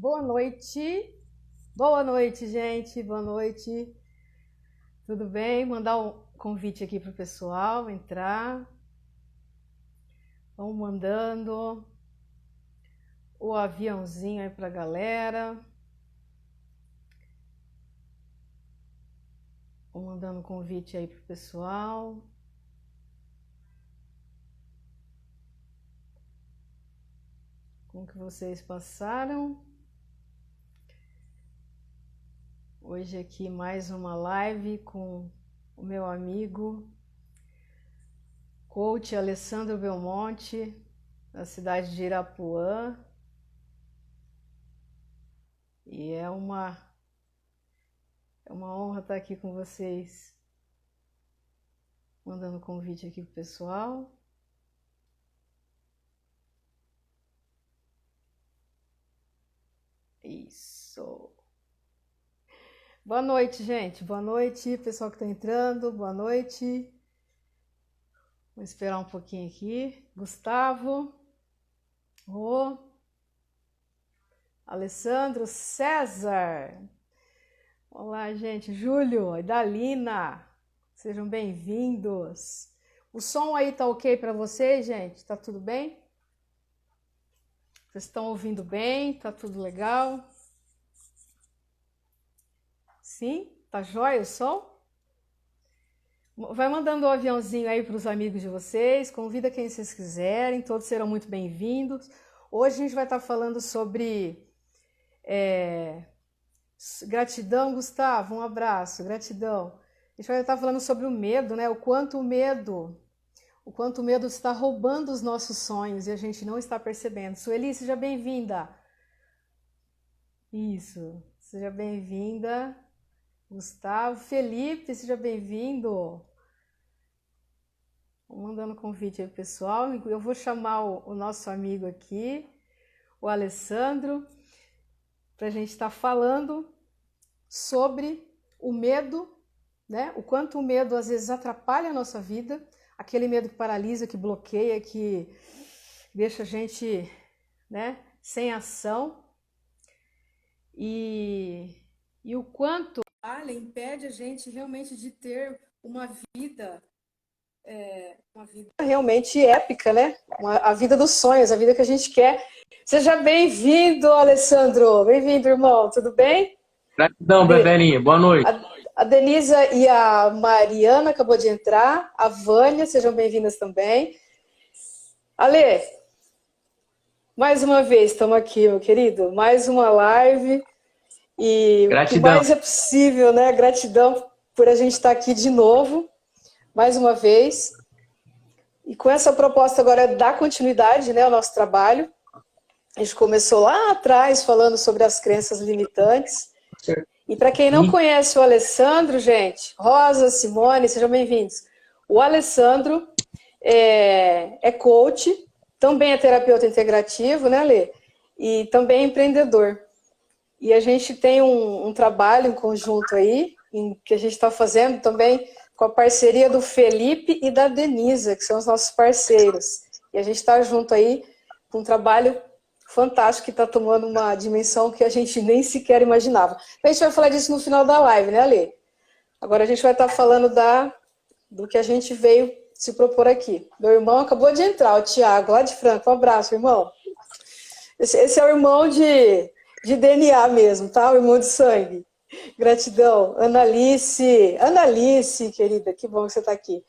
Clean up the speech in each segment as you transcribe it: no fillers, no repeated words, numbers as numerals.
Boa noite, gente. Boa noite. Tudo bem? Mandar um convite aqui para o pessoal entrar. Vamos mandando o aviãozinho aí para a galera. Vou mandando convite aí para o pessoal. Como que vocês passaram? Hoje aqui mais uma live com o meu amigo coach Alessandro Belmonte, da cidade de Irapuã. E é uma honra estar aqui com vocês. Mandando convite aqui pro pessoal. Isso. Boa noite, gente. Boa noite, pessoal que está entrando. Boa noite. Vamos esperar um pouquinho aqui. Gustavo. Rô. Alessandro. César. Olá, gente. Júlio. Idalina. Sejam bem-vindos. O som aí tá ok para vocês, gente? Tá tudo bem? Vocês estão ouvindo bem? Tá tudo legal? Sim? Tá jóia o som? Vai mandando o aviãozinho aí para os amigos de vocês, convida quem vocês quiserem, todos serão muito bem-vindos. Hoje a gente vai estar falando sobre gratidão, Gustavo, um abraço, gratidão. A gente vai estar falando sobre o medo, né? O quanto o medo está roubando os nossos sonhos e a gente não está percebendo. Sueli, seja bem-vinda. Isso, seja bem-vinda. Gustavo, Felipe, seja bem-vindo. Vou mandando convite aí, pessoal. Eu vou chamar o nosso amigo aqui, o Alessandro, para a gente estar falando sobre o medo, né? O quanto o medo às vezes atrapalha a nossa vida, aquele medo que paralisa, que bloqueia, que deixa a gente, né, sem ação. E o quanto impede a gente realmente de ter uma vida realmente épica, né? A vida dos sonhos, a vida que a gente quer. Seja bem-vindo, Alessandro. Bem-vindo, irmão. Tudo bem? Gratidão, Bebelinha. Boa noite. A Denisa e a Mariana acabou de entrar. A Vânia, sejam bem-vindas também. Ale, mais uma vez, estamos aqui, meu querido. Mais uma live. E gratidão. O que mais é possível, né? Gratidão por a gente estar aqui de novo, mais uma vez. E com essa proposta agora é dar continuidade, né, ao nosso trabalho. A gente começou lá atrás falando sobre as crenças limitantes. E para quem não conhece o Alessandro, gente, Rosa, Simone, sejam bem-vindos. O Alessandro é coach, também é terapeuta integrativo, né, Lê? E também é empreendedor. E a gente tem um trabalho em conjunto aí, que a gente está fazendo também com a parceria do Felipe e da Denisa, que são os nossos parceiros. E a gente está junto aí com um trabalho fantástico que está tomando uma dimensão que a gente nem sequer imaginava. A gente vai falar disso no final da live, né, Ale? Agora a gente vai estar falando do que a gente veio se propor aqui. Meu irmão acabou de entrar, o Thiago, lá de Franca. Um abraço, irmão. Esse é o irmão de DNA mesmo, tá? O irmão de sangue. Gratidão. Analice, querida, que bom que você está aqui.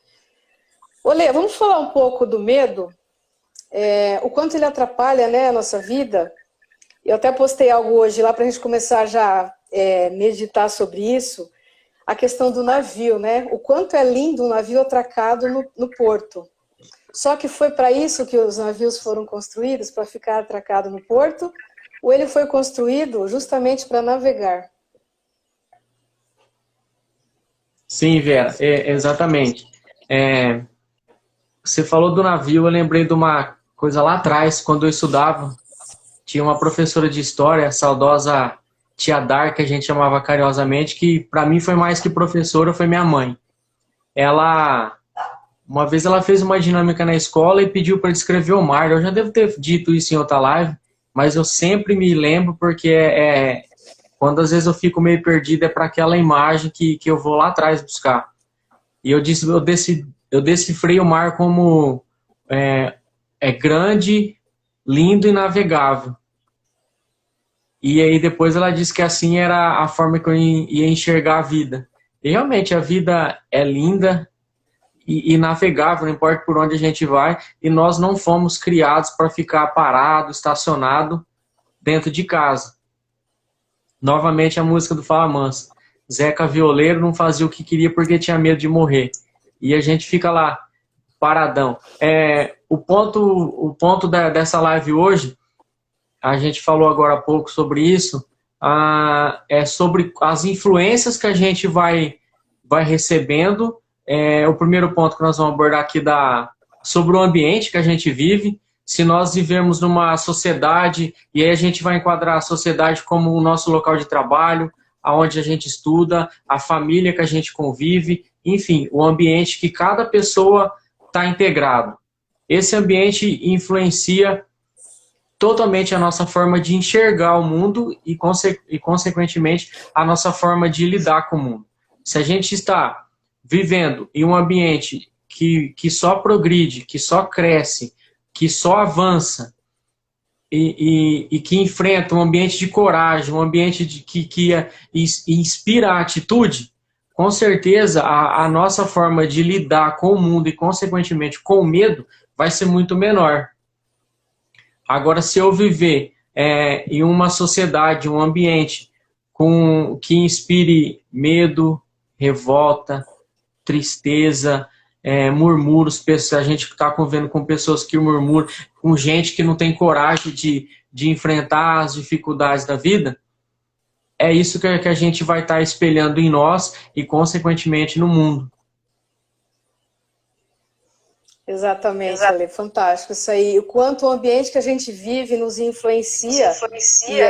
Olê, vamos falar um pouco do medo, o quanto ele atrapalha, né, a nossa vida. Eu até postei algo hoje lá para a gente começar já a meditar sobre isso, a questão do navio, né? O quanto é lindo um navio atracado no porto. Só que foi para isso que os navios foram construídos, para ficar atracado no porto, ou ele foi construído justamente para navegar? Sim, Vera, exatamente. Você falou do navio, eu lembrei de uma coisa lá atrás, quando eu estudava, tinha uma professora de história, a saudosa tia Dar, que a gente chamava carinhosamente, que para mim foi mais que professora, foi minha mãe. Uma vez ela fez uma dinâmica na escola e pediu para descrever o mar. Eu já devo ter dito isso em outra live, mas eu sempre me lembro porque quando às vezes eu fico meio perdido, é para aquela imagem que eu vou lá atrás buscar. E eu decifrei o mar como grande, lindo e navegável. E aí depois ela disse que assim era a forma que eu ia enxergar a vida. E realmente a vida é linda e navegável, não importa por onde a gente vai, e nós não fomos criados para ficar parado, estacionado dentro de casa. Novamente a música do Fala Mansa. Zeca Violeiro não fazia o que queria porque tinha medo de morrer. E a gente fica lá, paradão. O ponto dessa live hoje, a gente falou agora há pouco sobre isso, é sobre as influências que a gente vai recebendo. O primeiro ponto que nós vamos abordar aqui sobre o ambiente que a gente vive. Se nós vivemos numa sociedade, e aí a gente vai enquadrar a sociedade como o nosso local de trabalho, aonde a gente estuda, a família que a gente convive, enfim, o ambiente que cada pessoa está integrado. Esse ambiente influencia totalmente a nossa forma de enxergar o mundo e, consequentemente, a nossa forma de lidar com o mundo. Se a gente está vivendo em um ambiente que só progride, que só cresce, que só avança e que enfrenta um ambiente de coragem, um ambiente que inspira a atitude, com certeza a nossa forma de lidar com o mundo e, consequentemente, com o medo vai ser muito menor. Agora, se eu viver em uma sociedade, um ambiente que inspire medo, revolta, tristeza, murmúrios, a gente está convivendo com pessoas que murmuram, com gente que não tem coragem de enfrentar as dificuldades da vida, é isso que a gente vai estar espelhando em nós e, consequentemente, no mundo. Exatamente, Ale, fantástico isso aí. O quanto o ambiente que a gente vive nos influencia.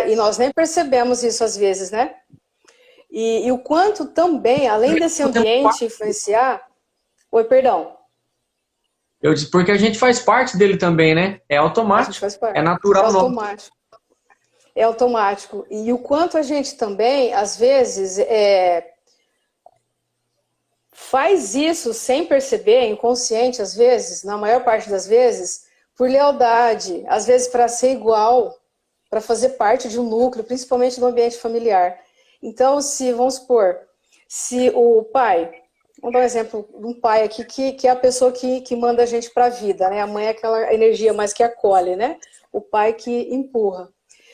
E nós nem percebemos isso às vezes, né? E o quanto também, além desse ambiente influenciar... Oi, perdão. Eu disse, porque a gente faz parte dele também, né? É automático, a gente faz parte. É natural. É automático. É automático. E o quanto a gente também, às vezes, faz isso sem perceber, inconsciente às vezes, na maior parte das vezes, por lealdade, às vezes para ser igual, para fazer parte de um núcleo, principalmente no ambiente familiar. Então, vamos supor, se o pai, vamos dar um exemplo de um pai aqui que é a pessoa que manda a gente para a vida, né? A mãe é aquela energia mais que acolhe, né? O pai que empurra.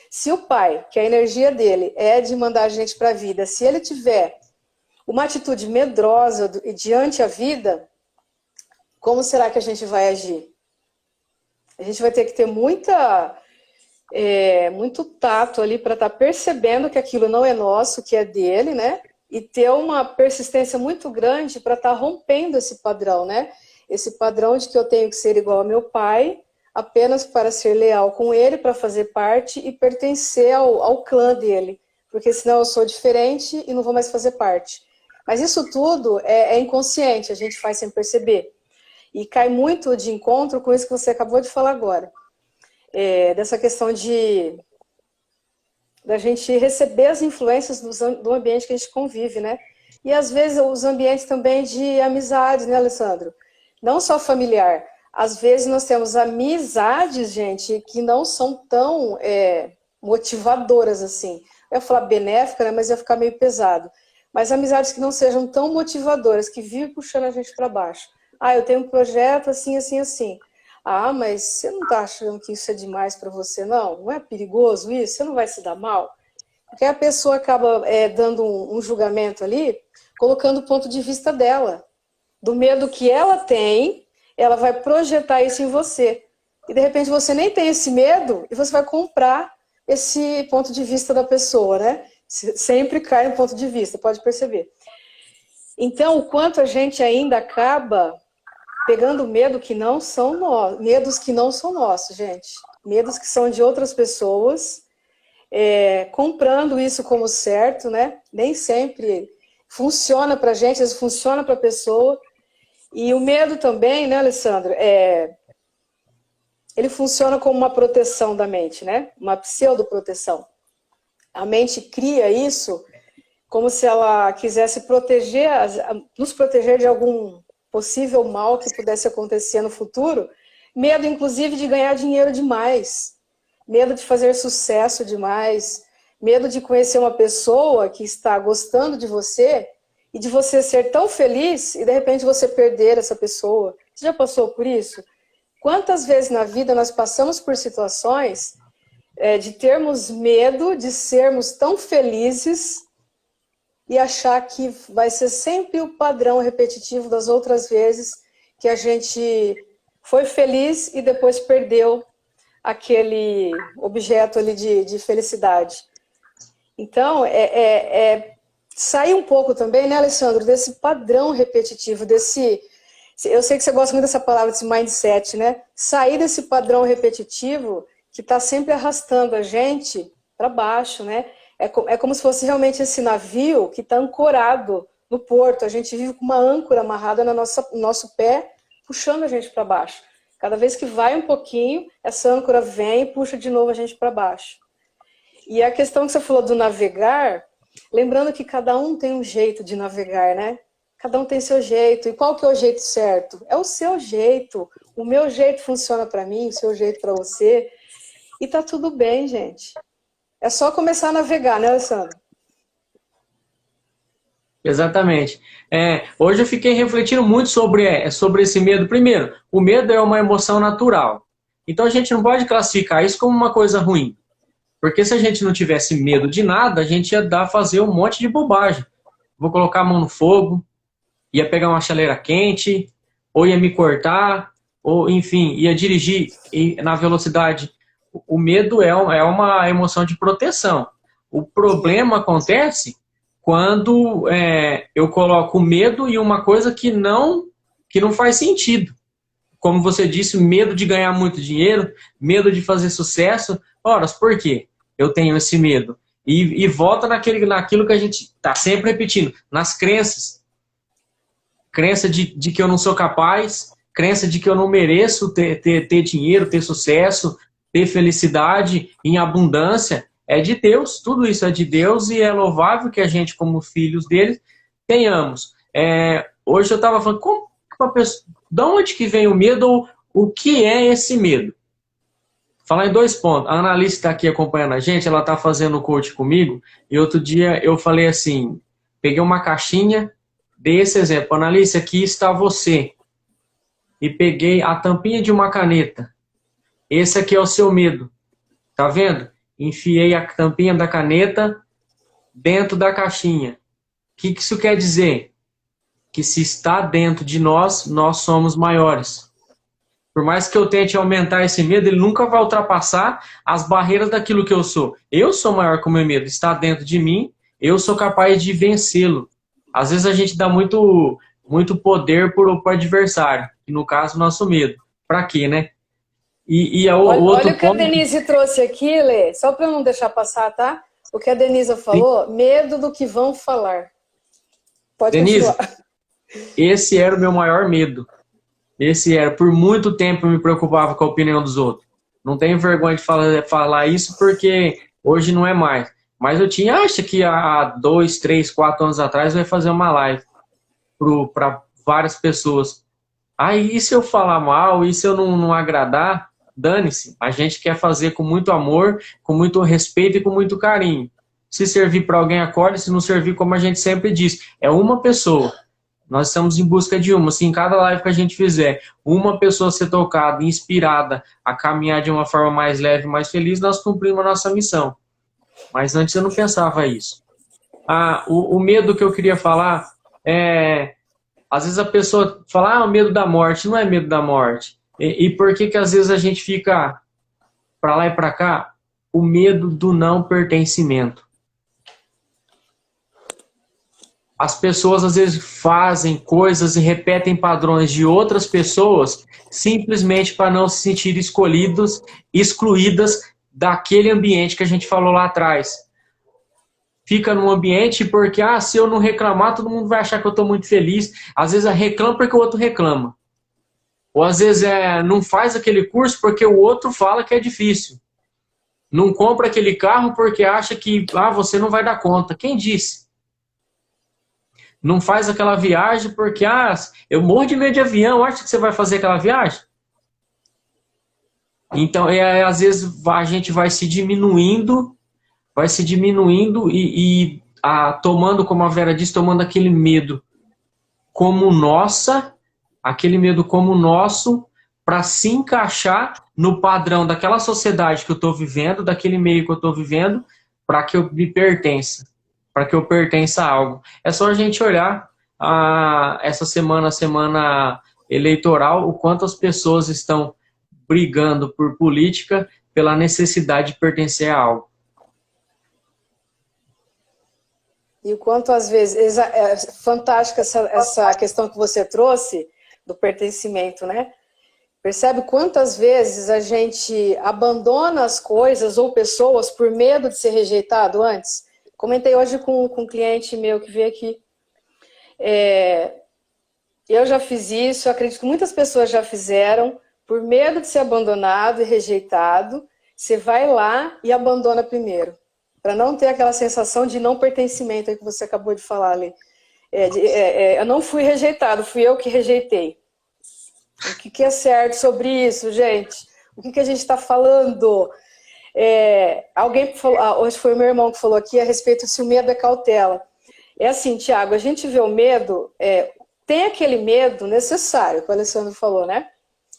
Se o pai, que a energia dele é de mandar a gente para a vida, se ele tiver uma atitude medrosa diante a vida, como será que a gente vai agir? A gente vai ter que ter muito tato ali para estar percebendo que aquilo não é nosso, que é dele, né? E ter uma persistência muito grande para estar rompendo esse padrão, né? Esse padrão de que eu tenho que ser igual ao meu pai, apenas para ser leal com ele, para fazer parte e pertencer ao clã dele. Porque senão eu sou diferente e não vou mais fazer parte. Mas isso tudo é inconsciente, a gente faz sem perceber. E cai muito de encontro com isso que você acabou de falar agora. Dessa questão da gente receber as influências do ambiente que a gente convive, né? E às vezes os ambientes também de amizades, né, Alessandro? Não só familiar. Às vezes nós temos amizades, gente, que não são tão motivadoras assim. Eu ia falar benéfica, né, mas ia ficar meio pesado. Mas amizades que não sejam tão motivadoras, que vivem puxando a gente para baixo. Eu tenho um projeto assim, assim, assim. Mas você não está achando que isso é demais para você, não? Não é perigoso isso? Você não vai se dar mal? Porque a pessoa acaba dando um julgamento ali, colocando o ponto de vista dela. Do medo que ela tem, ela vai projetar isso em você. E de repente você nem tem esse medo e você vai comprar esse ponto de vista da pessoa, né? Sempre cai no ponto de vista, pode perceber. Então, o quanto a gente ainda acaba pegando medos que não são nossos, gente. Medos que são de outras pessoas, comprando isso como certo, né? Nem sempre funciona pra gente, às vezes funciona pra pessoa. E o medo também, né, Alessandro, é ele funciona como uma proteção da mente, né? Uma pseudoproteção. A mente cria isso como se ela quisesse proteger, nos proteger de algum possível mal que pudesse acontecer no futuro, medo, inclusive, de ganhar dinheiro demais, medo de fazer sucesso demais, medo de conhecer uma pessoa que está gostando de você e de você ser tão feliz e, de repente, você perder essa pessoa. Você já passou por isso? Quantas vezes na vida nós passamos por situações de termos medo de sermos tão felizes e achar que vai ser sempre o padrão repetitivo das outras vezes que a gente foi feliz e depois perdeu aquele objeto ali de felicidade. Então, sair um pouco também, né, Alessandro, desse padrão repetitivo, eu sei que você gosta muito dessa palavra, desse mindset, né? Sair desse padrão repetitivo que está sempre arrastando a gente para baixo, né? É como se fosse realmente esse navio que está ancorado no porto. A gente vive com uma âncora amarrada no nosso pé, puxando a gente para baixo. Cada vez que vai um pouquinho, essa âncora vem e puxa de novo a gente para baixo. E a questão que você falou do navegar, lembrando que cada um tem um jeito de navegar, né? Cada um tem seu jeito. E qual que é o jeito certo? É o seu jeito. O meu jeito funciona para mim, o seu jeito para você. E tá tudo bem, gente. É só começar a navegar, né, Alessandro? Exatamente. Hoje eu fiquei refletindo muito sobre esse medo. Primeiro, o medo é uma emoção natural. Então a gente não pode classificar isso como uma coisa ruim. Porque se a gente não tivesse medo de nada, a gente ia fazer um monte de bobagem. Vou colocar a mão no fogo, ia pegar uma chaleira quente, ou ia me cortar, ou enfim, ia dirigir na velocidade. O medo é uma emoção de proteção. O problema acontece quando eu coloco medo e uma coisa que não faz sentido. Como você disse, medo de ganhar muito dinheiro, medo de fazer sucesso. Ora, por quê? Eu tenho esse medo. E volta naquilo que a gente está sempre repetindo, nas crenças. Crença de que eu não sou capaz, crença de que eu não mereço ter dinheiro, ter sucesso, ter felicidade em abundância. É de Deus, tudo isso é de Deus e é louvável que a gente, como filhos dele, tenhamos. Hoje eu estava falando, de onde que vem o medo ou o que é esse medo? Falar em 2 pontos. A Annalise está aqui acompanhando a gente, ela está fazendo o coach comigo, e outro dia eu falei assim, peguei uma caixinha, dei esse exemplo, Annalise, aqui está você. E peguei a tampinha de uma caneta. Esse aqui é o seu medo. Tá vendo? Enfiei a tampinha da caneta dentro da caixinha. O que isso quer dizer? Que se está dentro de nós, nós somos maiores. Por mais que eu tente aumentar esse medo, ele nunca vai ultrapassar as barreiras daquilo que eu sou. Eu sou maior que o meu medo. Está dentro de mim, eu sou capaz de vencê-lo. Às vezes a gente dá muito poder para o adversário, que no caso, nosso medo. Para quê, né? Olha o que a Denise trouxe aqui, Lê, só para eu não deixar passar, tá? O que a Denise falou, medo do que vão falar. Pode Denise, continuar. Esse era o meu maior medo. Por muito tempo eu me preocupava com a opinião dos outros. Não tenho vergonha de falar isso porque hoje não é mais. Mas eu acho que há 2, 3, 4 anos atrás eu ia fazer uma live para várias pessoas. E se eu falar mal, e se eu não agradar? Dane-se, a gente quer fazer com muito amor, com muito respeito e com muito carinho. Se servir para alguém, acorde, se não servir, como a gente sempre diz, é uma pessoa. Nós estamos em busca de uma. Se em cada live que a gente fizer, uma pessoa ser tocada, inspirada a caminhar de uma forma mais leve, mais feliz, nós cumprimos a nossa missão. Mas antes eu não pensava isso. O medo que eu queria falar às vezes a pessoa fala, o medo da morte. Não é medo da morte. E por que às vezes a gente fica para lá e para cá? O medo do não pertencimento. As pessoas às vezes fazem coisas e repetem padrões de outras pessoas simplesmente para não se sentir excluídas daquele ambiente que a gente falou lá atrás. Fica num ambiente porque, se eu não reclamar, todo mundo vai achar que eu estou muito feliz. Às vezes reclama porque o outro reclama. Ou às vezes não faz aquele curso porque o outro fala que é difícil. Não compra aquele carro porque acha que você não vai dar conta. Quem disse? Não faz aquela viagem porque eu morro de medo de avião, acha que você vai fazer aquela viagem? Então, às vezes a gente vai se diminuindo tomando, como a Vera disse, tomando aquele medo como aquele medo como nosso, para se encaixar no padrão daquela sociedade que eu estou vivendo, daquele meio que eu estou vivendo, para que eu me pertença, para que eu pertença a algo. É só a gente olhar essa semana eleitoral, o quanto as pessoas estão brigando por política pela necessidade de pertencer a algo. E o quanto, às vezes, é fantástica essa questão que você trouxe do pertencimento, né? Percebe quantas vezes a gente abandona as coisas ou pessoas por medo de ser rejeitado antes? Comentei hoje com um cliente meu que veio aqui. Eu já fiz isso, acredito que muitas pessoas já fizeram, por medo de ser abandonado e rejeitado, você vai lá e abandona primeiro. Para não ter aquela sensação de não pertencimento aí que você acabou de falar ali. Eu não fui rejeitado, fui eu que rejeitei. O que é certo sobre isso, gente? O que a gente está falando? Alguém falou, hoje foi o meu irmão que falou aqui a respeito se o medo é cautela. É assim, Tiago, a gente vê o medo, tem aquele medo necessário, que o Alessandro falou, né?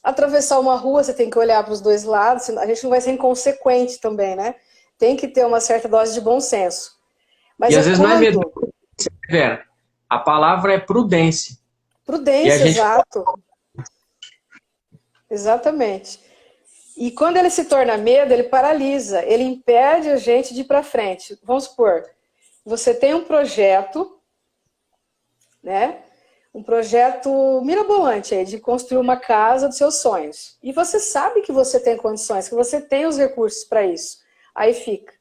Atravessar uma rua, você tem que olhar para os dois lados, a gente não vai ser inconsequente também, né? Tem que ter uma certa dose de bom senso. Mas e às vezes não é medo, Vera. A palavra é prudência. Prudência, exato. Exatamente. E quando ele se torna medo, ele paralisa, ele impede a gente de ir para frente. Vamos supor, você tem um projeto, né? Um projeto mirabolante aí, de construir uma casa dos seus sonhos. E você sabe que você tem condições, que você tem os recursos para isso. Aí fica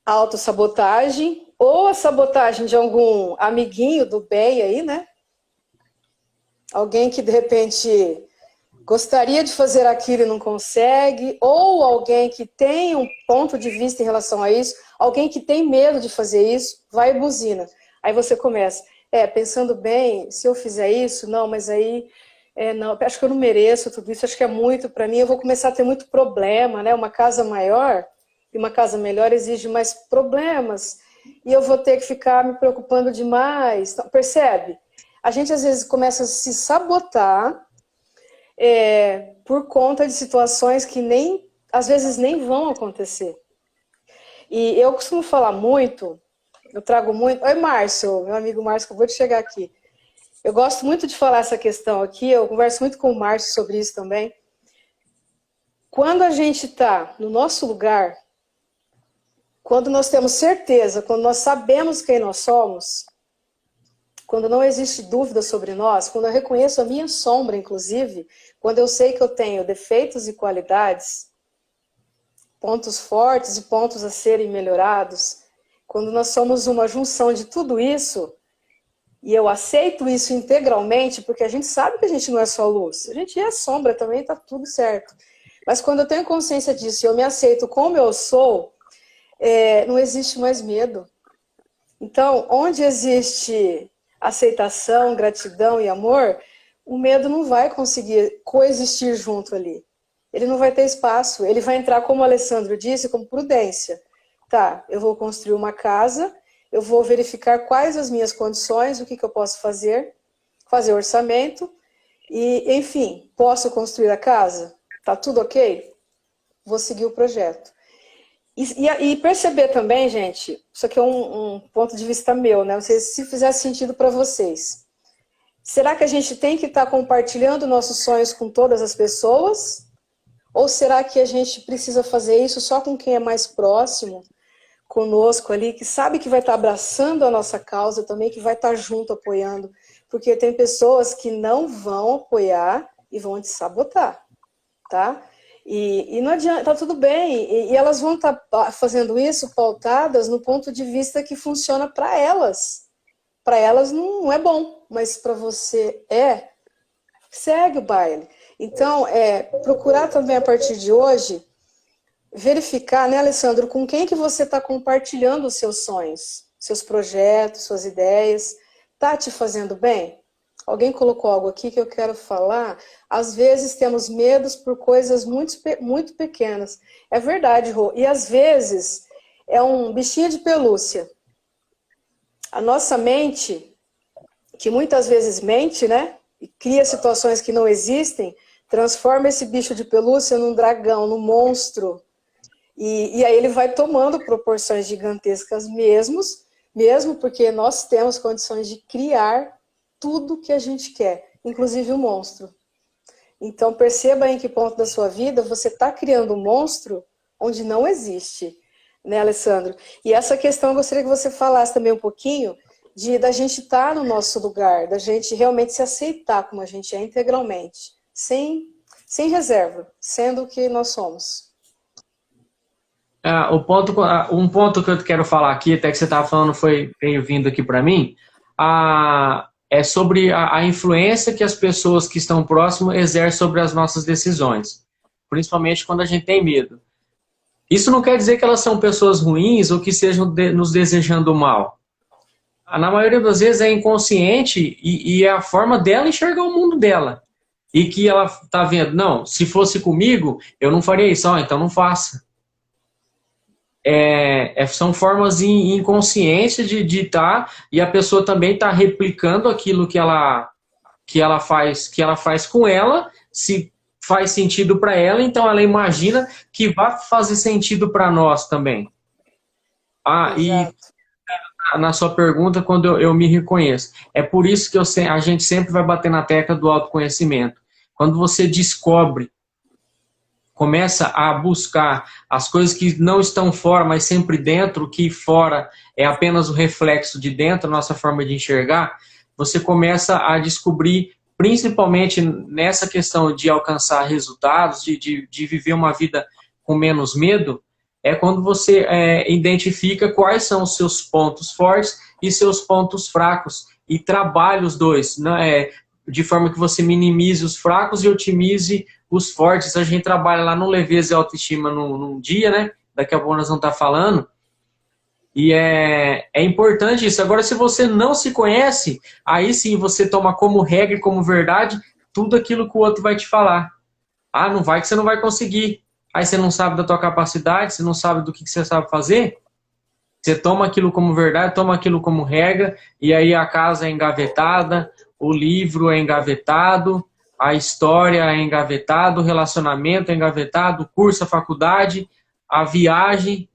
a autossabotagem, ou a sabotagem de algum amiguinho do bem aí, né? Alguém que, de repente, gostaria de fazer aquilo e não consegue, ou alguém que tem um ponto de vista em relação a isso, alguém que tem medo de fazer isso, vai e buzina. Aí você começa, pensando bem, se eu fizer isso, não, mas aí, não, acho que eu não mereço tudo isso, acho que é muito para mim, eu vou começar a ter muito problema, né? Uma casa maior e uma casa melhor exige mais problemas, e eu vou ter que ficar me preocupando demais. Então, percebe? A gente às vezes começa a se sabotar por conta de situações que às vezes nem vão acontecer. E eu costumo falar muito, eu trago muito... Oi, Márcio, meu amigo Márcio, acabou de chegar aqui. Eu gosto muito de falar essa questão aqui, eu converso muito com o Márcio sobre isso também. Quando a gente está no nosso lugar, quando nós temos certeza, quando nós sabemos quem nós somos, quando não existe dúvida sobre nós, quando eu reconheço a minha sombra, inclusive, quando eu sei que eu tenho defeitos e qualidades, pontos fortes e pontos a serem melhorados, quando nós somos uma junção de tudo isso, e eu aceito isso integralmente, porque a gente sabe que a gente não é só luz, a gente é sombra também, tá tudo certo. Mas quando eu tenho consciência disso e eu me aceito como eu sou, não existe mais medo. Então, onde existe aceitação, gratidão e amor, o medo não vai conseguir coexistir junto ali. Ele não vai ter espaço, ele vai entrar, como o Alessandro disse, como prudência. Tá, eu vou construir uma casa, eu vou verificar quais as minhas condições, o que eu posso fazer orçamento, e, enfim, posso construir a casa? Tá tudo ok? Vou seguir o projeto. E perceber também, gente, isso aqui é um ponto de vista meu, né? Não sei se fizer sentido para vocês. Será que a gente tem que estar compartilhando nossos sonhos com todas as pessoas? Ou será que a gente precisa fazer isso só com quem é mais próximo conosco ali, que sabe que vai estar abraçando a nossa causa também, que vai estar junto apoiando? Porque tem pessoas que não vão apoiar e vão te sabotar, tá? E não adianta, tá tudo bem, e elas vão estar fazendo isso pautadas no ponto de vista que funciona para elas. Para elas não é bom, mas para você segue o baile. Então, procurar também a partir de hoje, verificar, né, Alessandro, com quem que você está compartilhando os seus sonhos, seus projetos, suas ideias. Está te fazendo bem? Alguém colocou algo aqui que eu quero falar. Às vezes temos medos por coisas muito pequenas. É verdade, Rô. E às vezes é um bichinho de pelúcia. A nossa mente, que muitas vezes mente, né? E cria situações que não existem, transforma esse bicho de pelúcia num dragão, num monstro. E aí ele vai tomando proporções gigantescas mesmo porque nós temos condições de criar tudo que a gente quer, inclusive o monstro. Então perceba em que ponto da sua vida você está criando um monstro onde não existe, né, Alessandro? E essa questão eu gostaria que você falasse também um pouquinho da gente estar no nosso lugar, da gente realmente se aceitar como a gente é integralmente, sem reserva, sendo o que nós somos. Um ponto que eu quero falar aqui, até que você estava falando, veio vindo aqui para mim, é sobre a influência que as pessoas que estão próximas exercem sobre as nossas decisões, principalmente quando a gente tem medo. Isso não quer dizer que elas são pessoas ruins ou que estejam nos desejando mal. Na maioria das vezes é inconsciente e é a forma dela enxergar o mundo dela. E que ela está vendo, não, se fosse comigo, eu não faria isso, então não faça. São formas inconscientes de estar, e a pessoa também está replicando aquilo que ela faz com ela, se faz sentido para ela, então ela imagina que vai fazer sentido para nós também. E na sua pergunta, quando eu me reconheço, é por isso que a gente sempre vai bater na tecla do autoconhecimento. Quando você descobre, começa a buscar as coisas que não estão fora, mas sempre dentro, que fora é apenas o reflexo de dentro, a nossa forma de enxergar, você começa a descobrir, principalmente nessa questão de alcançar resultados, de viver uma vida com menos medo, é quando você identifica quais são os seus pontos fortes e seus pontos fracos, e trabalha os dois, né? De forma que você minimize os fracos e otimize os fortes. A gente trabalha lá no Leveza e Autoestima num dia, né? Daqui a pouco nós vamos estar falando. E é importante isso. Agora, se você não se conhece, aí sim você toma como regra e como verdade tudo aquilo que o outro vai te falar. Não vai que você não vai conseguir. Aí você não sabe da tua capacidade, você não sabe do que você sabe fazer. Você toma aquilo como verdade, toma aquilo como regra, e aí a casa é engavetada, o livro é engavetado, a história é engavetada, o relacionamento é engavetado, o curso, a faculdade, a viagem,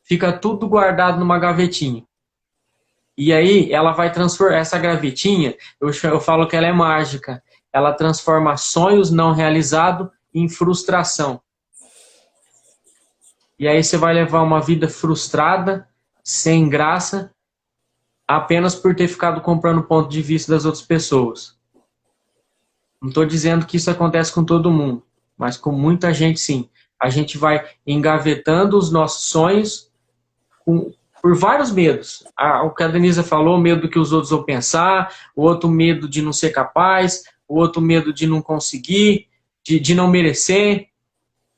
fica tudo guardado numa gavetinha. E aí ela vai transformar essa gavetinha, eu falo que ela é mágica, ela transforma sonhos não realizados em frustração. E aí você vai levar uma vida frustrada, sem graça, apenas por ter ficado comprando o ponto de vista das outras pessoas. Não estou dizendo que isso acontece com todo mundo, mas com muita gente sim. A gente vai engavetando os nossos sonhos por vários medos. O que a Denise falou, o medo do que os outros vão pensar, o outro medo de não ser capaz, o outro medo de não conseguir, de não merecer,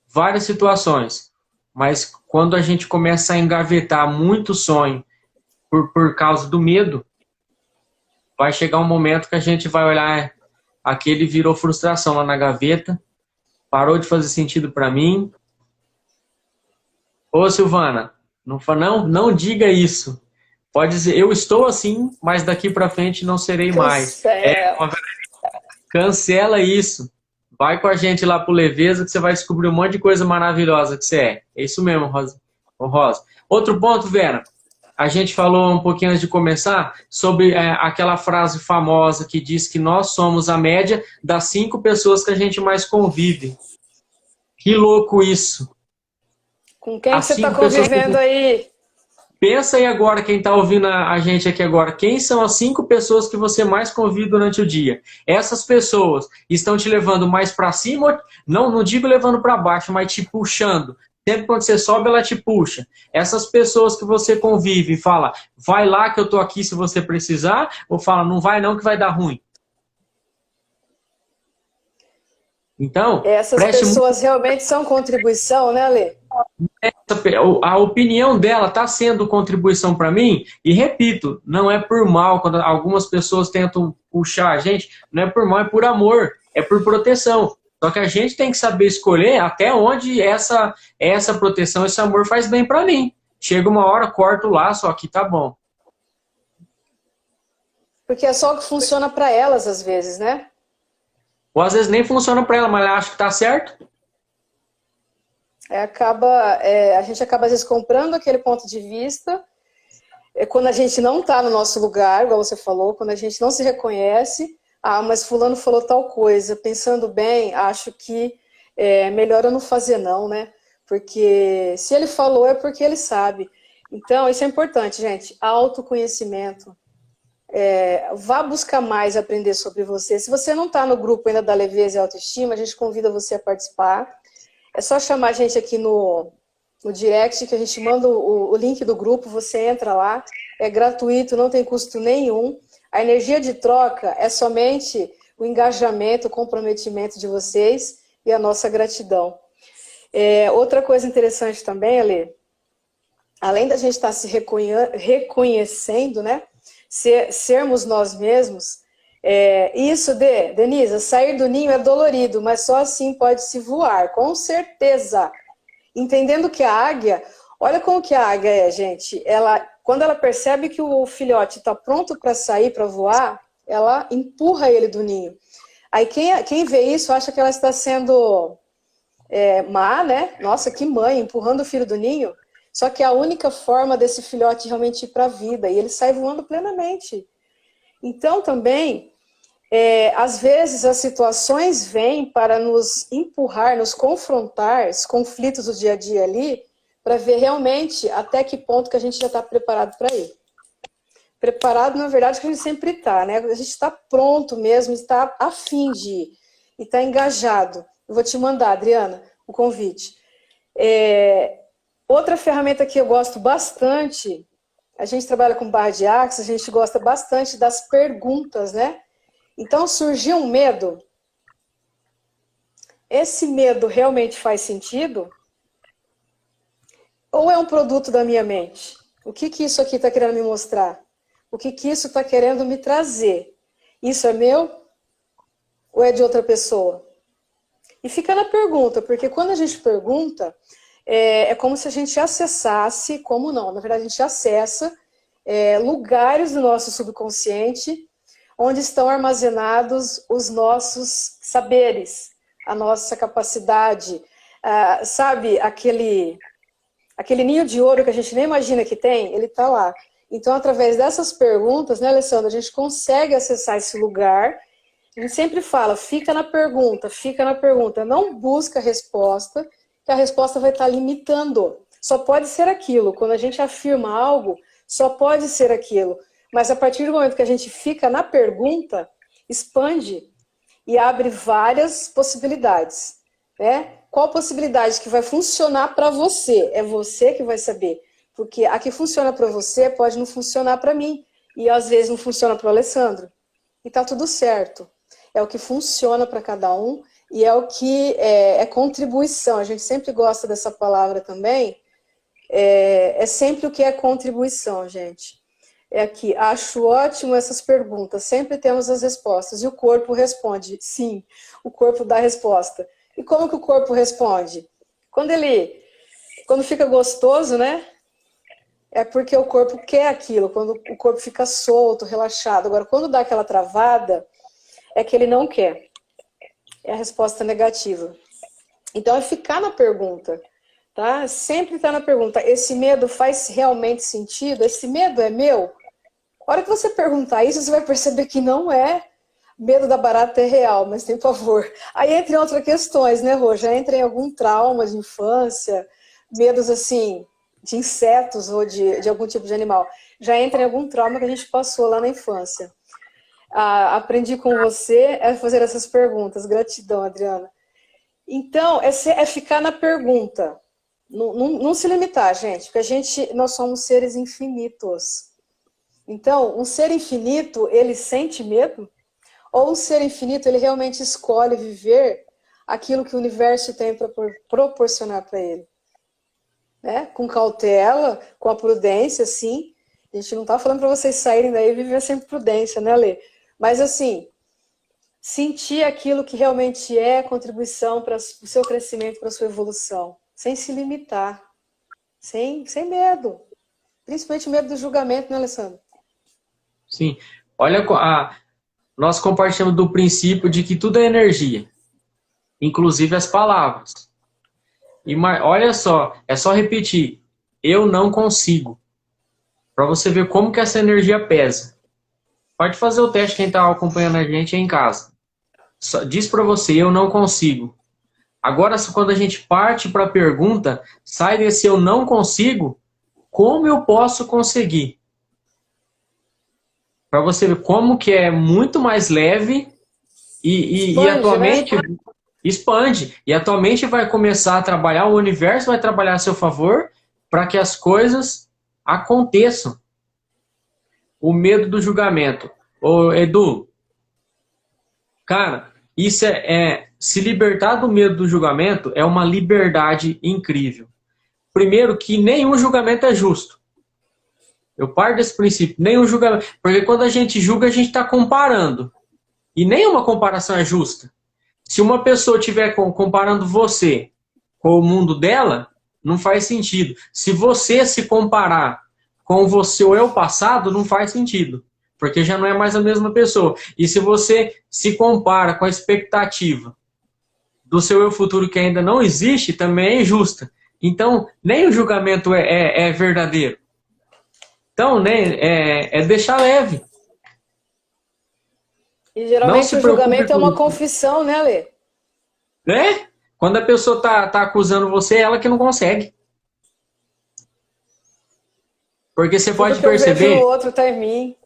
várias situações. Mas quando a gente começa a engavetar muito sonho por causa do medo, vai chegar um momento que a gente vai olhar, aquele virou frustração lá na gaveta, parou de fazer sentido para mim. Ô Silvana, não diga isso. Pode dizer, eu estou assim, mas daqui para frente não serei mais. Cancela isso. Vai com a gente lá pro Leveza que você vai descobrir um monte de coisa maravilhosa que você é. É isso mesmo, Rosa. Outro ponto, Vera. A gente falou um pouquinho antes de começar sobre aquela frase famosa que diz que nós somos a média das 5 pessoas que a gente mais convive. Que louco isso. Com quem você está convivendo aí? Pensa aí agora, quem está ouvindo a gente aqui agora, quem são as 5 pessoas que você mais convive durante o dia? Essas pessoas estão te levando mais para cima, não digo levando para baixo, mas te puxando. Sempre quando você sobe, ela te puxa. Essas pessoas que você convive e fala, vai lá que eu tô aqui se você precisar, ou fala, não vai não que vai dar ruim. Então, Essas preste pessoas realmente são contribuição, né, Lê? a opinião dela está sendo contribuição para mim, e repito, não é por mal, quando algumas pessoas tentam puxar a gente, não é por mal, é por amor, é por proteção. Só que a gente tem que saber escolher até onde essa proteção, esse amor faz bem para mim. Chega uma hora, corto o laço, ó, aqui tá bom. Porque é só o que funciona para elas, às vezes, né? Ou às vezes nem funciona para ela, mas ela acha que tá certo. A gente acaba, às vezes, comprando aquele ponto de vista, quando a gente não está no nosso lugar, igual você falou, quando a gente não se reconhece, mas fulano falou tal coisa, pensando bem, acho que é melhor eu não fazer não, né? Porque se ele falou é porque ele sabe. Então, isso é importante, gente, autoconhecimento. Vá buscar mais aprender sobre você. Se você não está no grupo ainda da Leveza e Autoestima, a gente convida você a participar. É só chamar a gente aqui no direct, que a gente manda o link do grupo, você entra lá, é gratuito, não tem custo nenhum. A energia de troca é somente o engajamento, o comprometimento de vocês e a nossa gratidão. Outra coisa interessante também, Ale, além da gente estar se reconhecendo, né, sermos nós mesmos, Denisa, sair do ninho é dolorido, mas só assim pode-se voar, com certeza. Entendendo que a águia, olha como que a águia é, gente. Quando ela percebe que o filhote está pronto para sair, para voar, ela empurra ele do ninho. Aí quem vê isso acha que ela está sendo má, né? Nossa, que mãe, empurrando o filho do ninho. Só que é a única forma desse filhote realmente ir para a vida, e ele sai voando plenamente. Então, também, às vezes as situações vêm para nos empurrar, nos confrontar, os conflitos do dia a dia ali, para ver realmente até que ponto que a gente já está preparado para ir. Preparado, na verdade, que a gente sempre está, né? A gente está pronto mesmo, está a fim de ir, e está engajado. Eu vou te mandar, Adriana, o convite. Outra ferramenta que eu gosto bastante, a gente trabalha com barra de axis, a gente gosta bastante das perguntas, né? Então, surgiu um medo. Esse medo realmente faz sentido? Ou é um produto da minha mente? O que isso aqui está querendo me mostrar? O que isso está querendo me trazer? Isso é meu? Ou é de outra pessoa? E fica na pergunta, porque quando a gente pergunta, é como se a gente acessasse, como não? Na verdade, a gente acessa lugares do nosso subconsciente onde estão armazenados os nossos saberes, a nossa capacidade. Sabe, aquele ninho de ouro que a gente nem imagina que tem, ele está lá. Então, através dessas perguntas, né, Alessandra, a gente consegue acessar esse lugar. A gente sempre fala, fica na pergunta, não busca a resposta, que a resposta vai estar limitando. Só pode ser aquilo. Quando a gente afirma algo, só pode ser aquilo. Mas a partir do momento que a gente fica na pergunta, expande e abre várias possibilidades. Né? Qual possibilidade que vai funcionar para você? É você que vai saber. Porque a que funciona para você pode não funcionar para mim. E às vezes não funciona para o Alessandro. E tá tudo certo. É o que funciona para cada um e é o que é contribuição. A gente sempre gosta dessa palavra também. É sempre o que é contribuição, gente. É aqui, acho ótimo essas perguntas, sempre temos as respostas. E o corpo responde, sim, o corpo dá a resposta. E como que o corpo responde? Quando fica gostoso, né? É porque o corpo quer aquilo, quando o corpo fica solto, relaxado. Agora, quando dá aquela travada, é que ele não quer. É a resposta negativa. Então, é ficar na pergunta, tá? Sempre estar na pergunta. Esse medo faz realmente sentido? Esse medo é meu? A hora que você perguntar isso, você vai perceber que não é. Medo da barata é real, mas tem pavor. Aí entra em outras questões, né, Rô? Já entra em algum trauma de infância, medos assim, de insetos ou de algum tipo de animal. Já entra em algum trauma que a gente passou lá na infância. Aprendi com você a fazer essas perguntas. Gratidão, Adriana. Então, é ficar na pergunta. Não se limitar, gente, porque nós somos seres infinitos. Então, um ser infinito, ele sente medo? Ou um ser infinito, ele realmente escolhe viver aquilo que o universo tem para proporcionar para ele. Né? Com cautela, com a prudência, sim. A gente não está falando para vocês saírem daí e viver sem prudência, né, Lê? Mas, assim, sentir aquilo que realmente é contribuição para o seu crescimento, para a sua evolução, sem se limitar, sem medo. Principalmente medo do julgamento, né, Alessandro? Sim. Olha, nós compartilhamos do princípio de que tudo é energia, inclusive as palavras. E olha só, é só repetir, eu não consigo, para você ver como que essa energia pesa. Pode fazer o teste quem está acompanhando a gente aí em casa. Diz para você, eu não consigo. Agora, quando a gente parte para a pergunta, sai desse eu não consigo, como eu posso conseguir? Para você ver como que é muito mais leve e a tua mente expande. E a tua mente vai começar a trabalhar, o universo vai trabalhar a seu favor para que as coisas aconteçam. O medo do julgamento. Ô, Edu, cara, isso se libertar do medo do julgamento é uma liberdade incrível. Primeiro que nenhum julgamento é justo. Eu parto desse princípio, nenhum julgamento. Porque quando a gente julga, a gente está comparando. E nenhuma comparação é justa. Se uma pessoa estiver comparando você com o mundo dela, não faz sentido. Se você se comparar com você ou eu passado, não faz sentido. Porque já não é mais a mesma pessoa. E se você se compara com a expectativa do seu eu futuro que ainda não existe, também é injusta. Então, nem o julgamento é verdadeiro. Então, né, é deixar leve. E geralmente o julgamento é uma confissão, né, Lê? Né? Quando a pessoa tá acusando você, é ela que não consegue. Porque você pode perceber o outro tá em mim.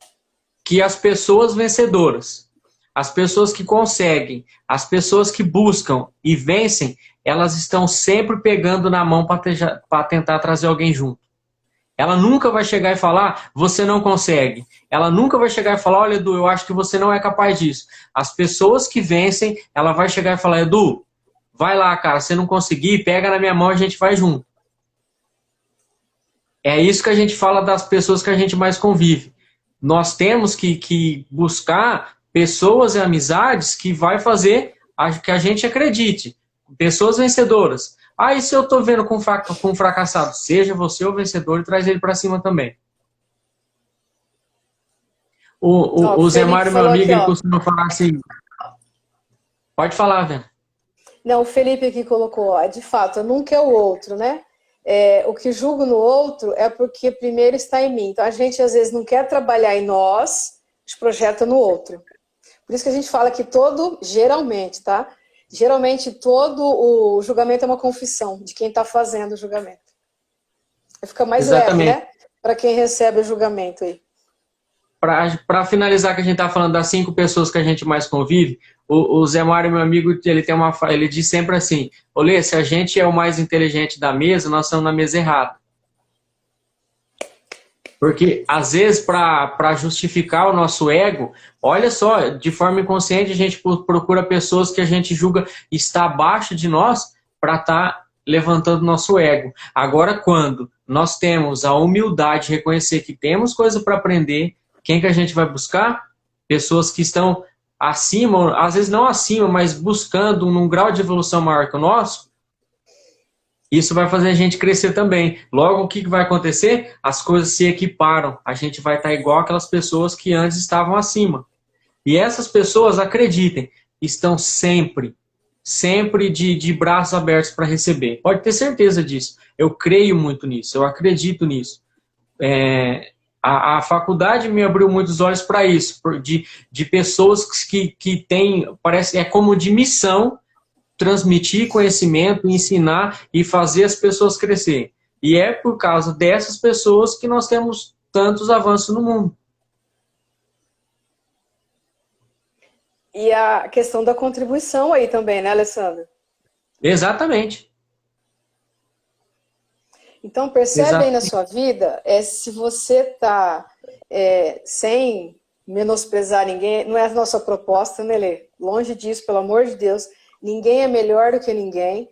Que as pessoas vencedoras, as pessoas que conseguem, as pessoas que buscam e vencem, elas estão sempre pegando na mão para tentar trazer alguém junto. Ela nunca vai chegar e falar, você não consegue. Ela nunca vai chegar e falar, olha, Edu, eu acho que você não é capaz disso. As pessoas que vencem, ela vai chegar e falar, Edu, vai lá, cara, se não conseguir, pega na minha mão e a gente vai junto. É isso que a gente fala das pessoas que a gente mais convive. Nós temos que buscar pessoas e amizades que vai fazer que a gente acredite. Pessoas vencedoras. Ah, e se eu tô vendo com um fracassado? Seja você o vencedor e traz ele para cima também. O Zé Mário, meu amigo, ele costuma falar assim... Pode falar, velho. Não, o Felipe aqui colocou, ó, de fato, nunca é o outro, né? O que julgo no outro é porque primeiro está em mim. Então a gente às vezes não quer trabalhar em nós, a gente projeta no outro. Por isso que a gente fala que geralmente, tá? Geralmente todo o julgamento é uma confissão de quem está fazendo o julgamento. Fica mais leve, né? Para quem recebe o julgamento aí. Para finalizar, que a gente está falando das 5 pessoas que a gente mais convive, o Zé Mário, meu amigo, ele diz sempre assim, Olê, se a gente é o mais inteligente da mesa, nós estamos na mesa errada. Porque, às vezes, para justificar o nosso ego, olha só, de forma inconsciente, a gente procura pessoas que a gente julga estar abaixo de nós para estar levantando nosso ego. Agora, quando nós temos a humildade de reconhecer que temos coisa para aprender, quem que a gente vai buscar? Pessoas que estão acima, às vezes não acima, mas buscando num grau de evolução maior que o nosso. Isso vai fazer a gente crescer também. Logo, o que vai acontecer? As coisas se equiparam. A gente vai estar igual aquelas pessoas que antes estavam acima. E essas pessoas, acreditem, estão sempre de braços abertos para receber. Pode ter certeza disso. Eu creio muito nisso, eu acredito nisso. A faculdade me abriu muitos olhos para isso, de pessoas que têm, parece, como de missão, transmitir conhecimento, ensinar e fazer as pessoas crescer. E é por causa dessas pessoas que nós temos tantos avanços no mundo. E a questão da contribuição aí também, né, Alessandro? Exatamente. Então, percebe aí na sua vida, se você está sem menosprezar ninguém, não é a nossa proposta, né, Lê? Longe disso, pelo amor de Deus. Ninguém é melhor do que ninguém.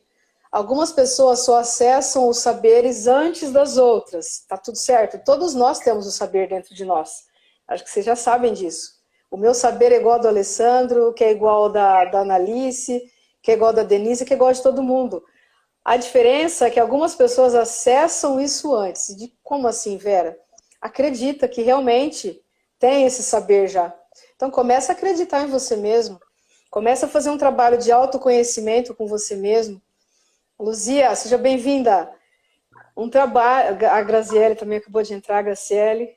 Algumas pessoas só acessam os saberes antes das outras. Tá tudo certo? Todos nós temos o saber dentro de nós. Acho que vocês já sabem disso. O meu saber é igual ao do Alessandro, que é igual ao da Analice, que é igual ao da Denise, que é igual ao de todo mundo. A diferença é que algumas pessoas acessam isso antes. Como assim, Vera? Acredita que realmente tem esse saber já. Então começa a acreditar em você mesmo. Começa a fazer um trabalho de autoconhecimento com você mesmo. Luzia, seja bem-vinda. Um trabalho, a Graziele também acabou de entrar, a Graciele.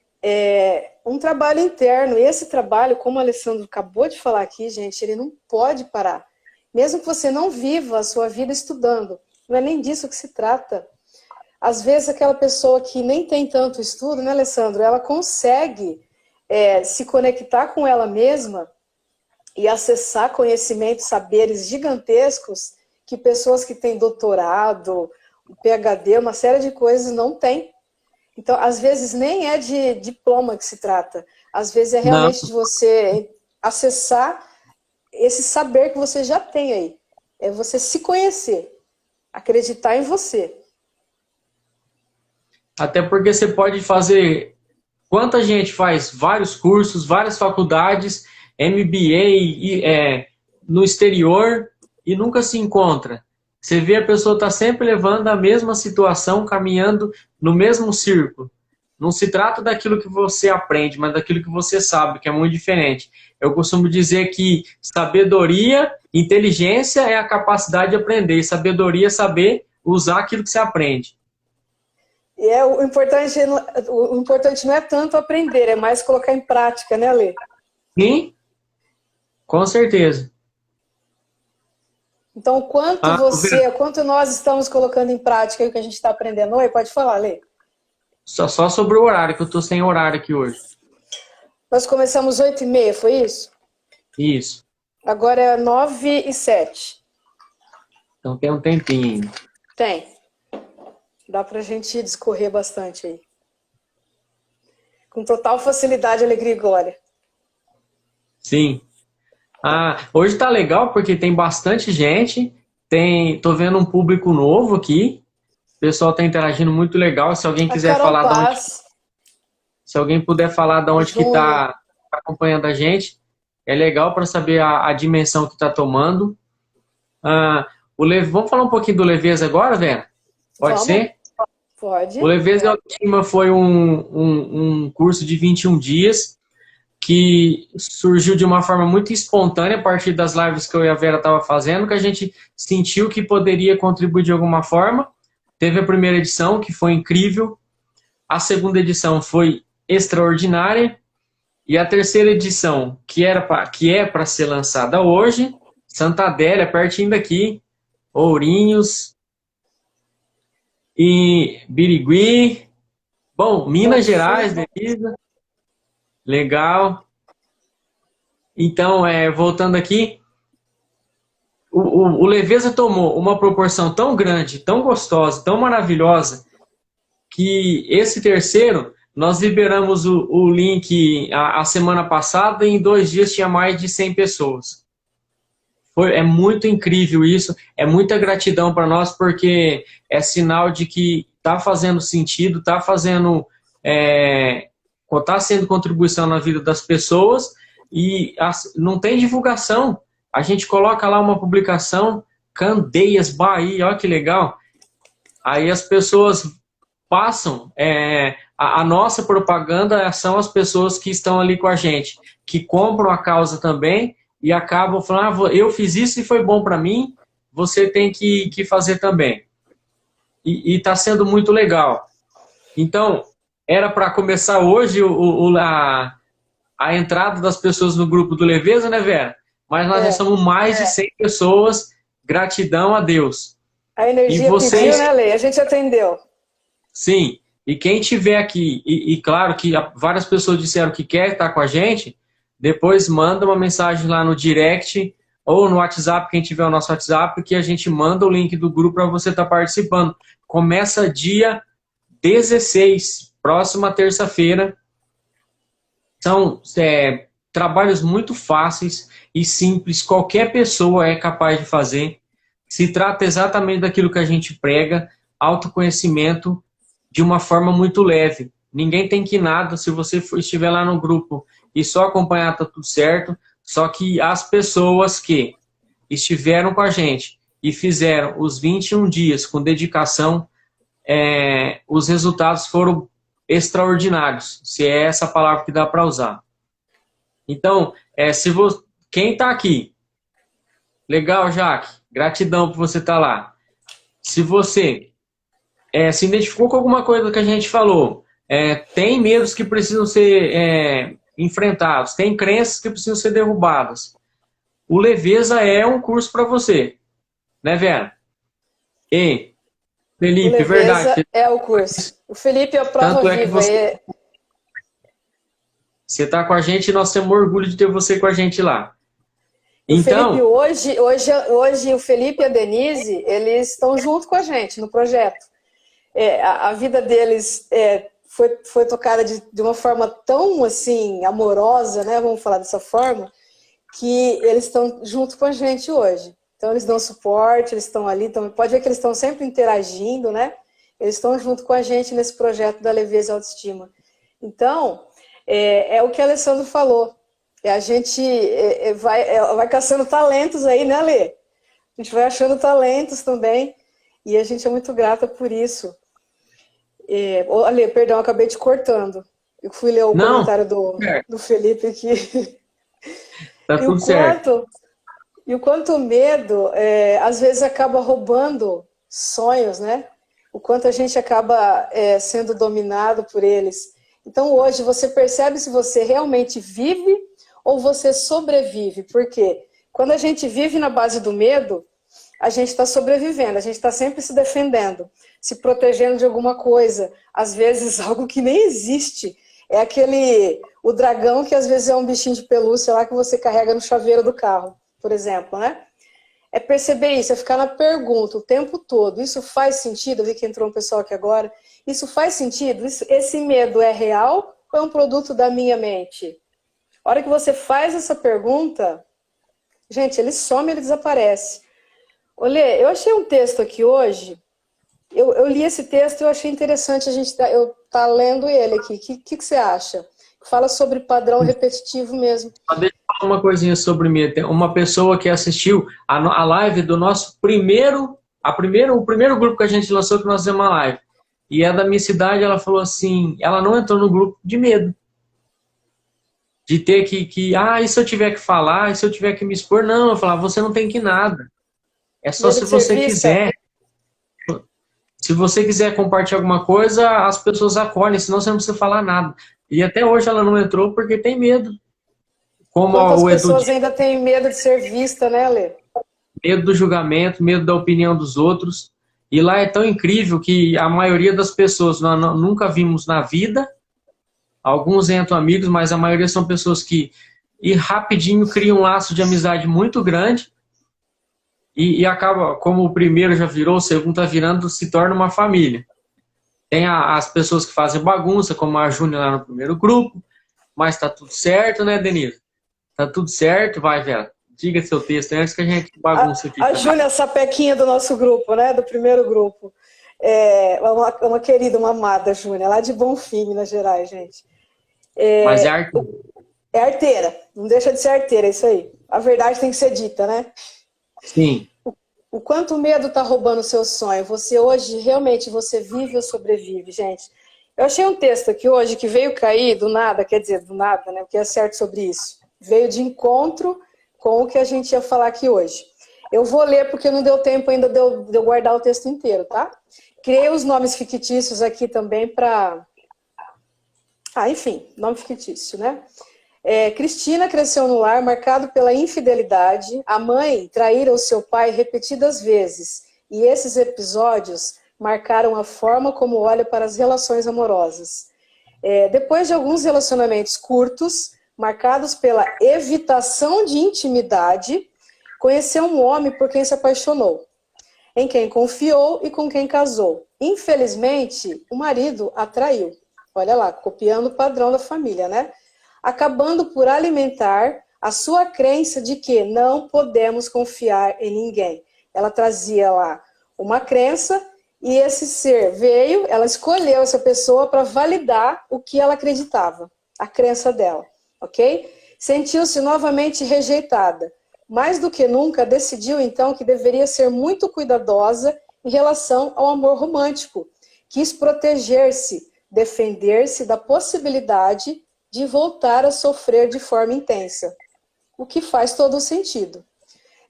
Um trabalho interno. E esse trabalho, como o Alessandro acabou de falar aqui, gente, ele não pode parar. Mesmo que você não viva a sua vida estudando. Não é nem disso que se trata. Às vezes aquela pessoa que nem tem tanto estudo, né, Alessandro? Ela consegue se conectar com ela mesma e acessar conhecimentos, saberes gigantescos que pessoas que têm doutorado, PhD, uma série de coisas não têm. Então, às vezes, nem é de diploma que se trata. Às vezes é realmente de você acessar esse saber que você já tem aí. É você se conhecer, acreditar em você. Até porque você pode fazer... Quanta gente faz vários cursos, várias faculdades, MBA no exterior e nunca se encontra. Você vê a pessoa está sempre levando a mesma situação, caminhando no mesmo círculo. Não se trata daquilo que você aprende, mas daquilo que você sabe, que é muito diferente. Eu costumo dizer que sabedoria, inteligência é a capacidade de aprender, e sabedoria é saber usar aquilo que você aprende. E o importante não é tanto aprender, é mais colocar em prática, né, Lê? Sim, com certeza. Então, quanto nós estamos colocando em prática o que a gente está aprendendo? Oi, pode falar, Lê. Só sobre o horário, que eu estou sem horário aqui hoje. Nós começamos 8h30, foi isso? Isso. Agora é 9h07. Então tem um tempinho. Tem. Dá pra gente discorrer bastante aí. Com total facilidade, alegria e glória. Sim. Hoje tá legal porque tem bastante gente. Tô vendo um público novo aqui. O pessoal tá interagindo muito legal. Se alguém quiser falar de onde... Se alguém puder falar de onde que tá acompanhando a gente, é legal para saber a dimensão que tá tomando. Vamos falar um pouquinho do Leveza agora, Vera? Pode ser? Pode. O Leveza e Autoestima foi um curso de 21 dias que surgiu de uma forma muito espontânea a partir das lives que eu e a Vera estava fazendo, que a gente sentiu que poderia contribuir de alguma forma. Teve a primeira edição, que foi incrível. A segunda edição foi extraordinária. E a terceira edição, que é para ser lançada hoje, Santa Adélia, pertinho daqui, Ourinhos e Birigui. Bom, Minas Gerais, Denise. Legal. Então, voltando aqui, o Leveza tomou uma proporção tão grande, tão gostosa, tão maravilhosa, que esse terceiro, nós liberamos o link a semana passada e em 2 dias tinha mais de 100 pessoas. É muito incrível isso, é muita gratidão para nós, porque é sinal de que está fazendo sentido, está sendo contribuição na vida das pessoas e não tem divulgação. A gente coloca lá uma publicação, Candeias, Bahia, olha que legal. Aí as pessoas passam, a nossa propaganda são as pessoas que estão ali com a gente, que compram a causa também e acabam falando, eu fiz isso e foi bom para mim, você tem que fazer também. E está sendo muito legal. Então, era para começar hoje a entrada das pessoas no grupo do Leveza, né, Vera? Mas nós já somos mais de 100 pessoas, gratidão a Deus. A energia pediu, né, Lê? A gente atendeu. Sim, e quem tiver aqui, e claro que várias pessoas disseram que quer estar com a gente, depois manda uma mensagem lá no direct ou no WhatsApp, quem tiver o nosso WhatsApp, que a gente manda o link do grupo para você estar participando. Começa dia 16, próxima terça-feira. São trabalhos muito fáceis e simples, qualquer pessoa é capaz de fazer. Se trata exatamente daquilo que a gente prega, autoconhecimento de uma forma muito leve. Ninguém tem que nada, se você estiver lá no grupo e só acompanhar, tá tudo certo. Só que as pessoas que estiveram com a gente e fizeram os 21 dias com dedicação, os resultados foram extraordinários, se é essa palavra que dá para usar. Então, quem está aqui, legal, Jaque, gratidão por você estar lá. Se você se identificou com alguma coisa que a gente falou, tem medos que precisam ser enfrentados, tem crenças que precisam ser derrubadas, o Leveza é um curso para você, né, Vera? Ei, Felipe, o Leveza verdade. É o curso. O Felipe é a prova viva. Que você está com a gente e nós temos orgulho de ter você com a gente lá. Então, Felipe, hoje o Felipe e a Denise, eles estão junto com a gente no projeto. A vida deles foi tocada de uma forma tão assim amorosa, né? Vamos falar dessa forma, que eles estão junto com a gente hoje. Então eles dão suporte, eles estão ali, pode ver que eles estão sempre interagindo, né? Eles estão junto com a gente nesse projeto da Leveza e Autoestima. Então, é o que a Alessandro falou. A gente vai caçando talentos aí, né, Alê? A gente vai achando talentos também, e a gente é muito grata por isso. Alê, perdão, acabei te cortando. Eu fui ler o comentário do Felipe aqui. Tá tudo certo. E o quanto o medo, às vezes, acaba roubando sonhos, né? O quanto a gente acaba sendo dominado por eles. Então, hoje, você percebe se você realmente vive ou você sobrevive. Porque quando a gente vive na base do medo, a gente está sobrevivendo, a gente está sempre se defendendo, se protegendo de alguma coisa. Às vezes, algo que nem existe. É o dragão que às vezes é um bichinho de pelúcia lá que você carrega no chaveiro do carro, por exemplo, né? É perceber isso, é ficar na pergunta o tempo todo. Isso faz sentido? Eu vi que entrou um pessoal aqui agora. Isso faz sentido? Esse medo é real ou é um produto da minha mente? A hora que você faz essa pergunta, gente, ele some, ele desaparece. Olê, eu achei um texto aqui hoje. Eu li esse texto e eu achei interessante eu estar lendo ele aqui. O que você acha? Fala sobre padrão repetitivo mesmo. Deixa eu falar uma coisinha sobre mim. Tem uma pessoa que assistiu a live do nosso o primeiro grupo que a gente lançou, que nós fizemos uma live. E é da minha cidade, ela falou assim, ela não entrou no grupo de medo. De ter e se eu tiver que falar, e se eu tiver que me expor? Não, eu falava, você não tem que nada. É só se você quiser. Se você quiser compartilhar alguma coisa, as pessoas acolhem, senão você não precisa falar nada. E até hoje ela não entrou porque tem medo. Quantas pessoas ainda têm medo de ser vista, né, Lê? Medo do julgamento, medo da opinião dos outros. E lá é tão incrível que a maioria das pessoas nós nunca vimos na vida. Alguns entram amigos, mas a maioria são pessoas que rapidinho criam um laço de amizade muito grande. E acaba, como o primeiro já virou, o segundo está virando, se torna uma família. Tem as pessoas que fazem bagunça, como a Júnia lá no primeiro grupo, mas está tudo certo, né, Denise? Está tudo certo, vai, Vera. Diga seu texto antes que a gente bagunça aqui. A Júlia, a sapequinha do nosso grupo, né, do primeiro grupo. Uma querida, uma amada, Júlia, lá de Bonfim, Minas Gerais, gente. Mas é arteira. É arteira, não deixa de ser arteira, é isso aí. A verdade tem que ser dita, né? Sim. O quanto o medo está roubando o seu sonho. Você hoje, realmente, você vive ou sobrevive, gente? Eu achei um texto aqui hoje que veio cair do nada, quer dizer, do nada, né? O que é certo sobre isso? Veio de encontro com o que a gente ia falar aqui hoje. Eu vou ler porque não deu tempo ainda de eu guardar o texto inteiro, tá? Criei os nomes fictícios aqui também para... enfim, nome fictício, né? Cristina cresceu no lar marcado pela infidelidade. A mãe traíra o seu pai repetidas vezes. E esses episódios marcaram a forma como olha para as relações amorosas. Depois de alguns relacionamentos curtos, marcados pela evitação de intimidade, conheceu um homem por quem se apaixonou, em quem confiou e com quem casou. Infelizmente, o marido a traiu. Olha lá, copiando o padrão da família, né? acabando por alimentar a sua crença de que não podemos confiar em ninguém. Ela trazia lá uma crença e esse ser veio, ela escolheu essa pessoa para validar o que ela acreditava, a crença dela, ok? Sentiu-se novamente rejeitada. Mais do que nunca, decidiu então que deveria ser muito cuidadosa em relação ao amor romântico. Quis proteger-se, defender-se da possibilidade de voltar a sofrer de forma intensa, o que faz todo o sentido.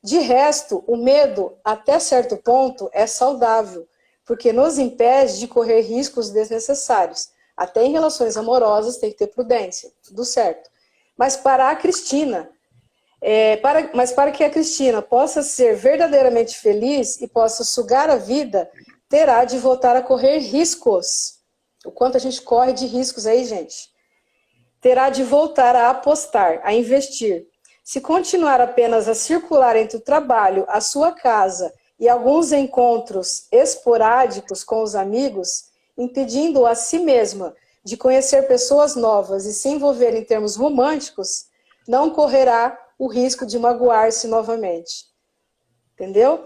De resto, o medo, até certo ponto, é saudável, porque nos impede de correr riscos desnecessários. Até em relações amorosas tem que ter prudência, tudo certo. Mas para a Cristina, para que a Cristina possa ser verdadeiramente feliz e possa sugar a vida, terá de voltar a correr riscos. O quanto a gente corre de riscos aí, gente. Terá de voltar a apostar, a investir. Se continuar apenas a circular entre o trabalho, a sua casa e alguns encontros esporádicos com os amigos, impedindo a si mesma de conhecer pessoas novas e se envolver em termos românticos, não correrá o risco de magoar-se novamente. Entendeu?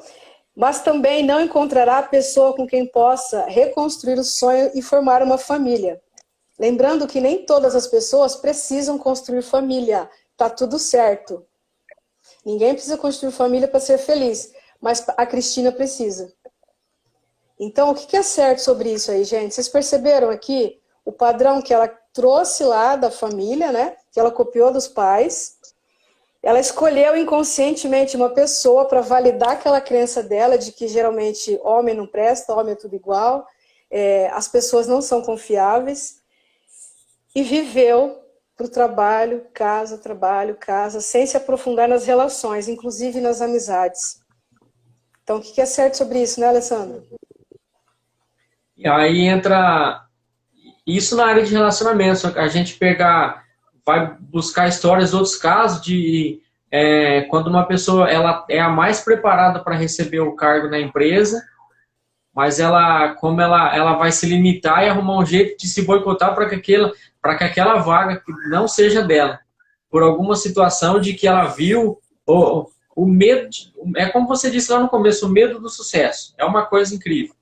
Mas também não encontrará a pessoa com quem possa reconstruir o sonho e formar uma família. Lembrando que nem todas as pessoas precisam construir família. Tá tudo certo. Ninguém precisa construir família para ser feliz, mas a Cristina precisa. Então, o que é certo sobre isso aí, gente? Vocês perceberam aqui o padrão que ela trouxe lá da família, né? Que ela copiou dos pais. Ela escolheu inconscientemente uma pessoa para validar aquela crença dela de que geralmente homem não presta, homem é tudo igual, as pessoas não são confiáveis. E viveu para o trabalho, casa, sem se aprofundar nas relações, inclusive nas amizades. Então, o que é certo sobre isso, né, Alessandro? E aí entra isso na área de relacionamento. A gente vai buscar histórias de outros casos de quando uma pessoa ela é a mais preparada para receber o cargo na empresa, mas como ela vai se limitar e arrumar um jeito de se boicotar para que aquela vaga não seja dela, por alguma situação de que ela viu, o medo, é como você disse lá no começo, o medo do sucesso, é uma coisa incrível.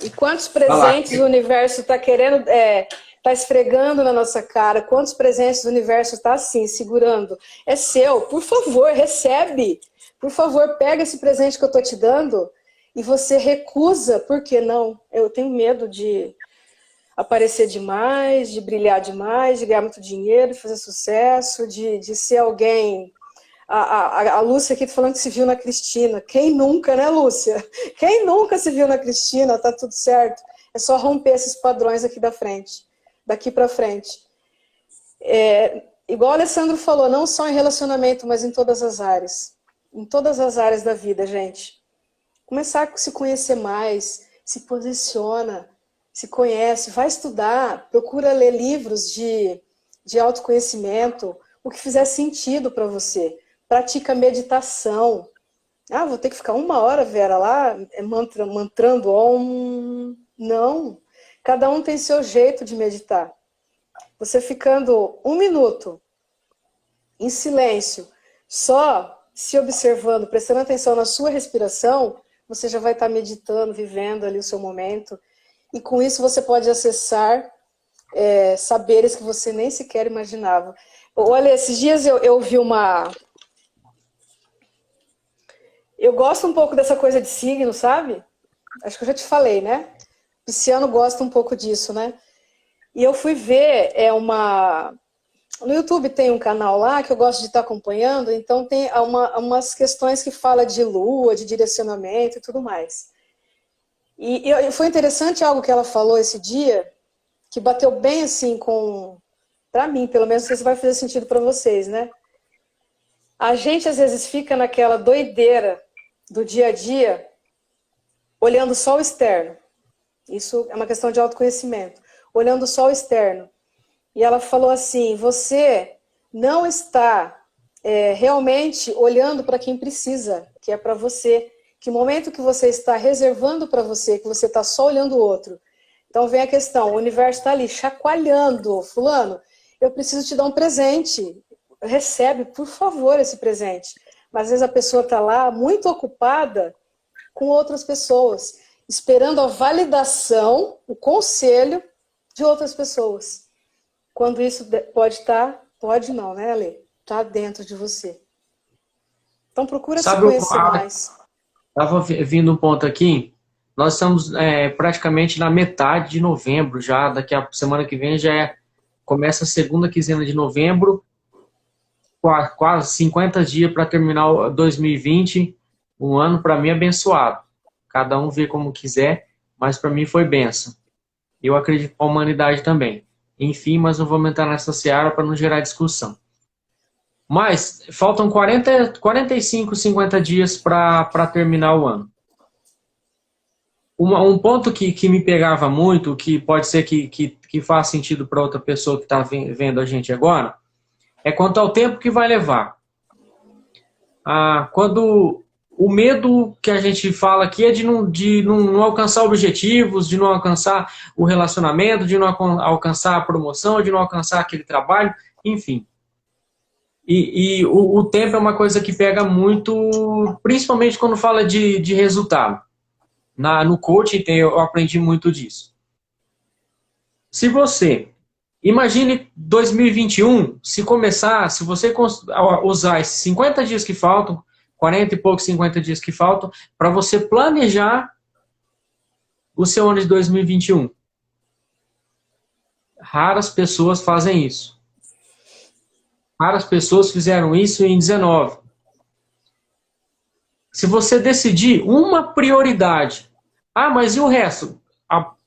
E quantos presentes o universo está querendo, está esfregando na nossa cara, quantos presentes o universo está assim, segurando, é seu, por favor, recebe, por favor, pega esse presente que eu estou te dando, e você recusa, por que não? Eu tenho medo de aparecer demais, de brilhar demais, de ganhar muito dinheiro, de fazer sucesso, de ser alguém... A Lúcia aqui tá falando que se viu na Cristina. Quem nunca, né, Lúcia? Quem nunca se viu na Cristina? Tá tudo certo. É só romper esses padrões aqui daqui para frente. Igual o Alessandro falou, não só em relacionamento, mas em todas as áreas. Em todas as áreas da vida, gente. Começar a se conhecer mais, se posiciona, se conhece, vai estudar, procura ler livros de autoconhecimento, o que fizer sentido para você. Pratica meditação. Vou ter que ficar 1 hora, Vera, lá, mantrando Om. Não. Cada um tem seu jeito de meditar. Você ficando 1 minuto em silêncio, só se observando, prestando atenção na sua respiração, você já vai estar meditando, vivendo ali o seu momento. E com isso você pode acessar saberes que você nem sequer imaginava. Olha, esses dias eu vi uma... Eu gosto um pouco dessa coisa de signo, sabe? Acho que eu já te falei, né? Pisciano gosta um pouco disso, né? E eu fui ver no YouTube tem um canal lá que eu gosto de estar acompanhando, então tem umas questões que fala de lua, de direcionamento e tudo mais. E foi interessante algo que ela falou esse dia, que bateu bem assim para mim, pelo menos, não sei se vai fazer sentido para vocês, né? A gente às vezes fica naquela doideira do dia a dia, olhando só o externo. Isso é uma questão de autoconhecimento. Olhando só o externo. E ela falou assim, você não está realmente olhando para quem precisa, que é para você. Que momento que você está reservando para você, que você está só olhando o outro, Então vem a questão, o universo está ali chacoalhando, fulano, eu preciso te dar um presente, recebe, por favor, esse presente. Mas às vezes a pessoa está lá muito ocupada com outras pessoas, esperando a validação, o conselho de outras pessoas. Quando isso pode estar, pode não, né, Ale? Está dentro de você. Então procura se conhecer mais. Estava vindo um ponto aqui, nós estamos praticamente na metade de novembro já, daqui a semana que vem começa a segunda quinzena de novembro, quase 50 dias para terminar o 2020, um ano para mim abençoado. Cada um vê como quiser, mas para mim foi bênção. Eu acredito para a humanidade também. Enfim, mas não vou entrar nessa seara para não gerar discussão. Mas faltam 45, 50 dias para terminar o ano. Um ponto que me pegava muito, que pode ser que faz sentido para outra pessoa que está vendo a gente agora, é quanto ao tempo que vai levar. Quando o medo que a gente fala aqui é de não alcançar objetivos, de não alcançar o relacionamento, de não alcançar a promoção, de não alcançar aquele trabalho, enfim. E o tempo é uma coisa que pega muito, principalmente quando fala de resultado. No coaching eu aprendi muito disso. Se você, imagine 2021, se você usar esses 50 dias que faltam, 40 e poucos, 50 dias que faltam, para você planejar o seu ano de 2021. Raras pessoas fazem isso. Raras pessoas fizeram isso em 19. Se você decidir uma prioridade, mas e o resto?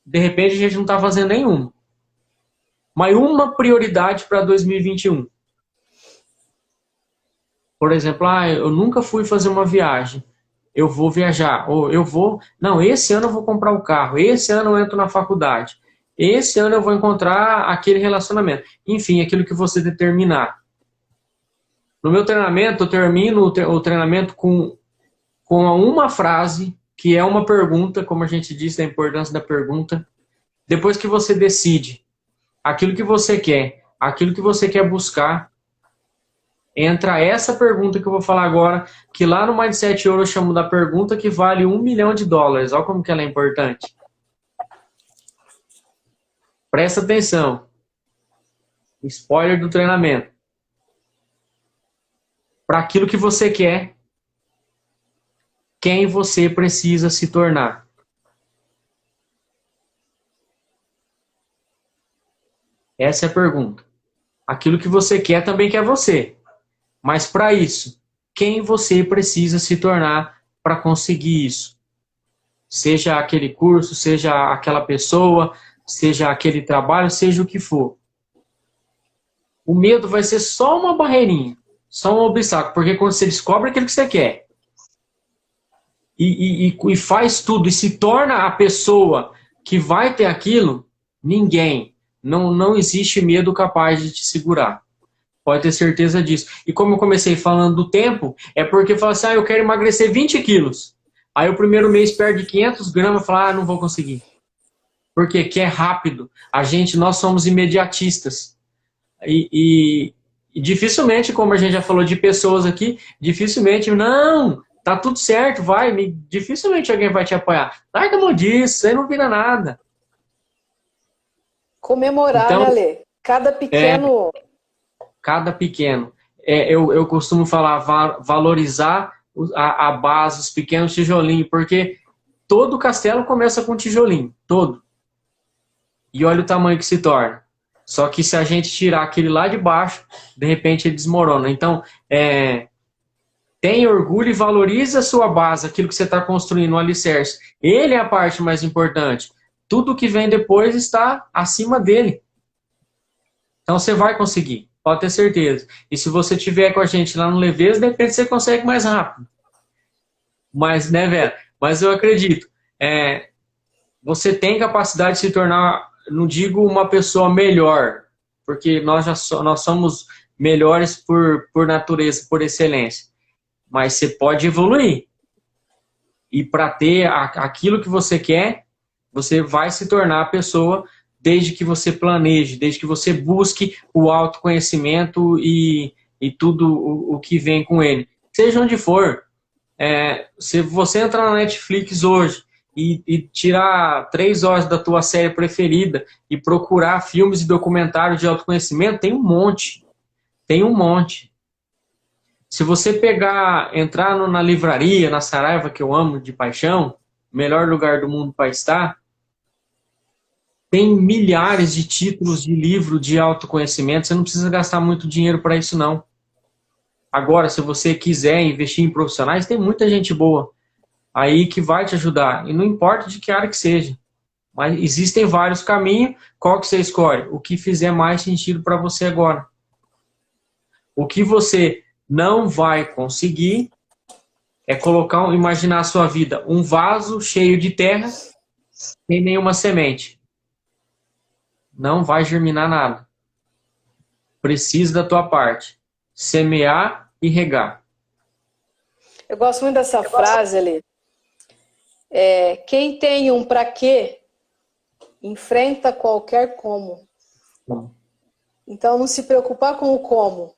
De repente a gente não está fazendo nenhuma. Mas uma prioridade para 2021. Por exemplo, eu nunca fui fazer uma viagem. Eu vou viajar. Ou esse ano eu vou comprar um carro. Esse ano eu entro na faculdade. Esse ano eu vou encontrar aquele relacionamento. Enfim, aquilo que você determinar. No meu treinamento, eu termino o treinamento com uma frase, que é uma pergunta, como a gente disse, a importância da pergunta. Depois que você decide aquilo que você quer buscar, entra essa pergunta que eu vou falar agora, que lá no Mindset Ouro eu chamo da pergunta que vale $1 milhão. Olha como que ela é importante. Presta atenção. Spoiler do treinamento. Para aquilo que você quer, quem você precisa se tornar? Essa é a pergunta. Aquilo que você quer também quer você. Mas para isso, quem você precisa se tornar para conseguir isso? Seja aquele curso, seja aquela pessoa, seja aquele trabalho, seja o que for. O medo vai ser só uma barreirinha, só um obstáculo, porque quando você descobre aquilo que você quer e faz tudo e se torna a pessoa que vai ter aquilo, não existe medo capaz de te segurar. Pode ter certeza disso. E como eu comecei falando do tempo, é porque eu falo assim, eu quero emagrecer 20 quilos. Aí o primeiro mês perde 500 gramas, eu falo, não vou conseguir. Porque que é rápido. Nós somos imediatistas. E dificilmente, como a gente já falou de pessoas aqui, dificilmente, não, tá tudo certo, dificilmente alguém vai te apoiar. Larga a mão disso, isso aí não vira nada. Comemorar, então, né, Lê? Cada pequeno... Cada pequeno. Eu costumo falar, valorizar a base, os pequenos tijolinhos, porque todo castelo começa com um tijolinho, todo. E olha o tamanho que se torna. Só que se a gente tirar aquele lá de baixo, de repente ele desmorona. Então, tenha orgulho e valorize a sua base, aquilo que você está construindo, o alicerce. Ele é a parte mais importante. Tudo que vem depois está acima dele. Então você vai conseguir, pode ter certeza. E se você estiver com a gente lá no Leveza, de repente você consegue mais rápido. Mas, né, Vera? Mas eu acredito. Você tem capacidade de se tornar, não digo uma pessoa melhor, porque nós somos melhores por natureza, por excelência. Mas você pode evoluir. E para ter aquilo que você quer, Você vai se tornar a pessoa desde que você planeje, desde que você busque o autoconhecimento e tudo o que vem com ele. Seja onde for, se você entrar na Netflix hoje e tirar 3 horas da tua série preferida e procurar filmes e documentários de autoconhecimento, tem um monte. Tem um monte. Se você entrar na livraria, na Saraiva, que eu amo de paixão, melhor lugar do mundo para estar, tem milhares de títulos de livro de autoconhecimento, você não precisa gastar muito dinheiro para isso, não. Agora, se você quiser investir em profissionais, tem muita gente boa aí que vai te ajudar, e não importa de que área que seja. Mas existem vários caminhos, qual que você escolhe? O que fizer mais sentido para você agora. O que você não vai conseguir é imaginar a sua vida um vaso cheio de terra sem nenhuma semente. Não vai germinar nada. Precisa da tua parte. Semear e regar. Eu gosto muito dessa frase ali. Quem tem um pra quê, enfrenta qualquer como. Então, não se preocupar com o como.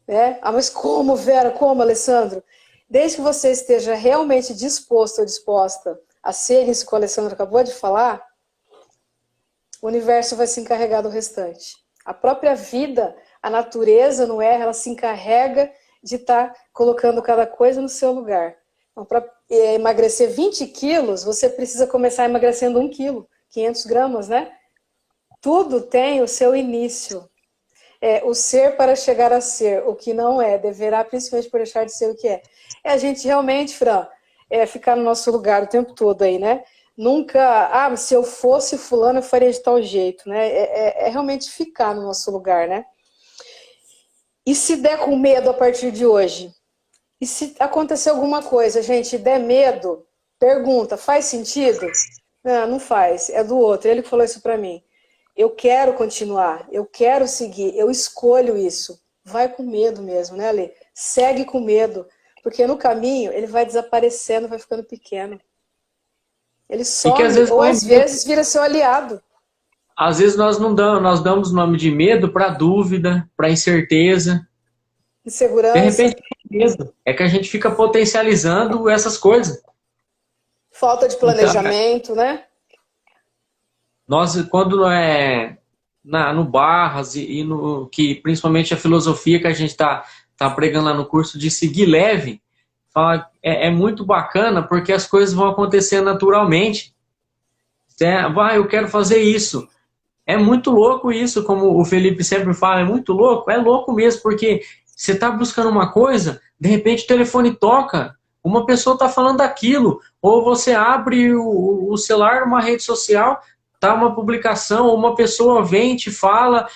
Né? Ah, mas como, Vera? Como, Alessandro? Desde que você esteja realmente disposto ou disposta a ser isso que o Alessandro acabou de falar, o universo vai se encarregar do restante. A própria vida, a natureza, não é? Ela se encarrega de estar colocando cada coisa no seu lugar. Então, para emagrecer 20 quilos, você precisa começar emagrecendo 1 quilo, 500 gramas, né? Tudo tem o seu início. O ser para chegar a ser, o que não é, deverá principalmente por deixar de ser o que é. A gente realmente, Fran, ficar no nosso lugar o tempo todo aí, né? Nunca, se eu fosse fulano, eu faria de tal jeito, né? Realmente ficar no nosso lugar, né? E se der com medo a partir de hoje? E se acontecer alguma coisa, gente, der medo, pergunta, faz sentido? Não, não faz, é do outro. Ele que falou isso pra mim. Eu quero continuar, eu quero seguir, eu escolho isso. Vai com medo mesmo, né, Ale? Segue com medo, porque no caminho ele vai desaparecendo, vai ficando pequeno. Ele some, às vezes vira seu aliado. Às vezes nós damos nome de medo para dúvida, para incerteza. Insegurança. De repente é medo. É que a gente fica potencializando essas coisas. Falta de planejamento, então, né? Nós, quando no Barras e no que principalmente a filosofia que a gente tá pregando lá no curso de seguir leve, fala, é muito bacana porque as coisas vão acontecer naturalmente. Eu quero fazer isso. É muito louco isso, como o Felipe sempre fala, é muito louco, é louco mesmo, porque você está buscando uma coisa, de repente o telefone toca, uma pessoa está falando daquilo, ou você abre o celular numa rede social, tá uma publicação, ou uma pessoa vem e te fala,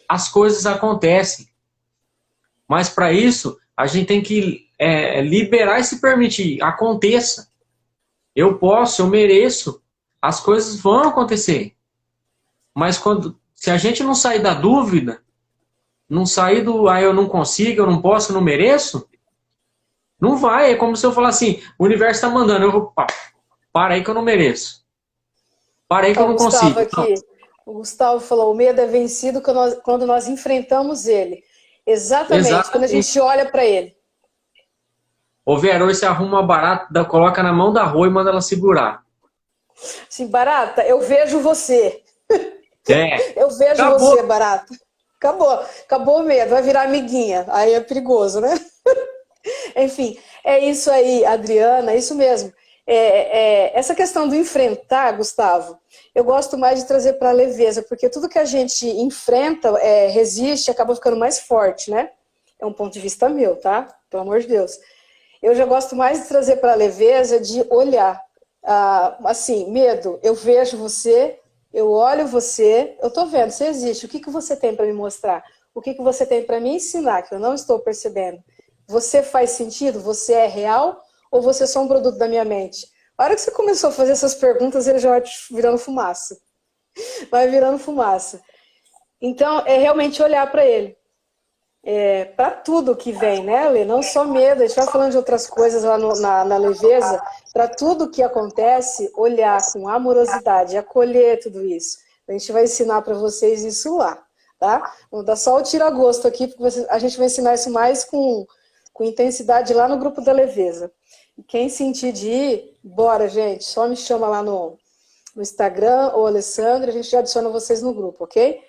as coisas acontecem. Mas para isso, a gente tem que liberar e se permitir, aconteça. Eu posso, eu mereço, as coisas vão acontecer. Mas se a gente não sair da dúvida, não sair do eu não consigo, eu não posso, eu não mereço, não vai. É como se eu falar assim, o universo está mandando, eu vou, para aí que eu não mereço. Para aí que eu não consigo. Aqui, o Gustavo falou, o medo é vencido quando nós enfrentamos ele. Exatamente, quando a gente olha para ele. Ô Vera, hoje você arruma uma barata, coloca na mão da Rô e manda ela segurar. Sim, barata, eu vejo você. Eu vejo Acabou. você, barata. Acabou o medo, vai virar amiguinha. Aí é perigoso, né? Enfim, é isso aí, Adriana, é isso mesmo. Essa questão do enfrentar, Gustavo, eu gosto mais de trazer para a leveza, porque tudo que a gente enfrenta, resiste, acaba ficando mais forte, né? É um ponto de vista meu, tá? Pelo amor de Deus. Eu já gosto mais de trazer para a leveza, de olhar. Assim, medo, eu vejo você, eu olho você, eu tô vendo, você existe, o que você tem para me mostrar? O que você tem para me ensinar, que eu não estou percebendo? Você faz sentido? Você é real? Ou você é só um produto da minha mente? A hora que você começou a fazer essas perguntas, ele já vai virando fumaça. Vai virando fumaça. Então, é realmente olhar para ele. para tudo que vem, né, Lê? Não só medo, a gente vai falando de outras coisas lá na leveza, para tudo que acontece, olhar com amorosidade, acolher tudo isso. A gente vai ensinar para vocês isso lá, tá? Vamos dar só o tira-gosto aqui, porque a gente vai ensinar isso mais com intensidade lá no grupo da leveza. E quem sentir de ir, bora, gente, só me chama lá no Instagram ou Alessandra, a gente já adiciona vocês no grupo, ok?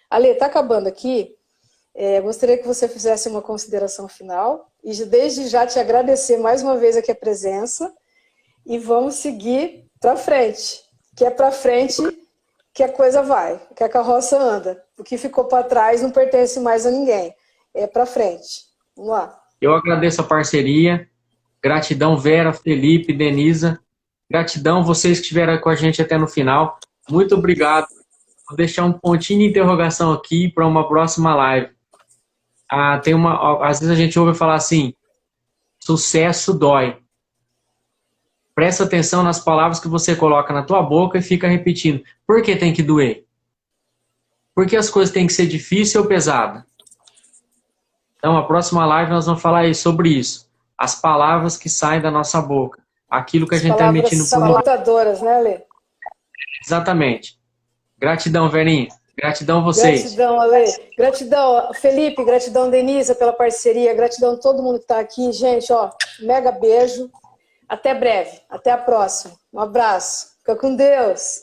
Ale, tá acabando aqui. Gostaria que você fizesse uma consideração final e desde já te agradecer mais uma vez aqui a presença e vamos seguir para frente, que é para frente que a coisa vai, que a carroça anda. O que ficou para trás não pertence mais a ninguém, é para frente. Vamos lá. Eu agradeço a parceria, gratidão Vera, Felipe, Denisa, gratidão vocês que estiveram com a gente até no final, muito obrigado. Vou deixar um pontinho de interrogação aqui para uma próxima live. Às vezes a gente ouve falar assim, sucesso dói. Presta atenção nas palavras que você coloca na tua boca e fica repetindo. Por que tem que doer? Por que as coisas têm que ser difíceis ou pesadas? Então, a próxima live nós vamos falar sobre isso. As palavras que saem da nossa boca. Aquilo que a gente está emitindo por nós. Sabotadoras, né, Lê? Exatamente. Gratidão, Verinha. Gratidão a vocês. Gratidão, Ale. Gratidão, Felipe. Gratidão, Denise, pela parceria. Gratidão a todo mundo que está aqui. Gente, ó, mega beijo. Até breve. Até a próxima. Um abraço. Fica com Deus.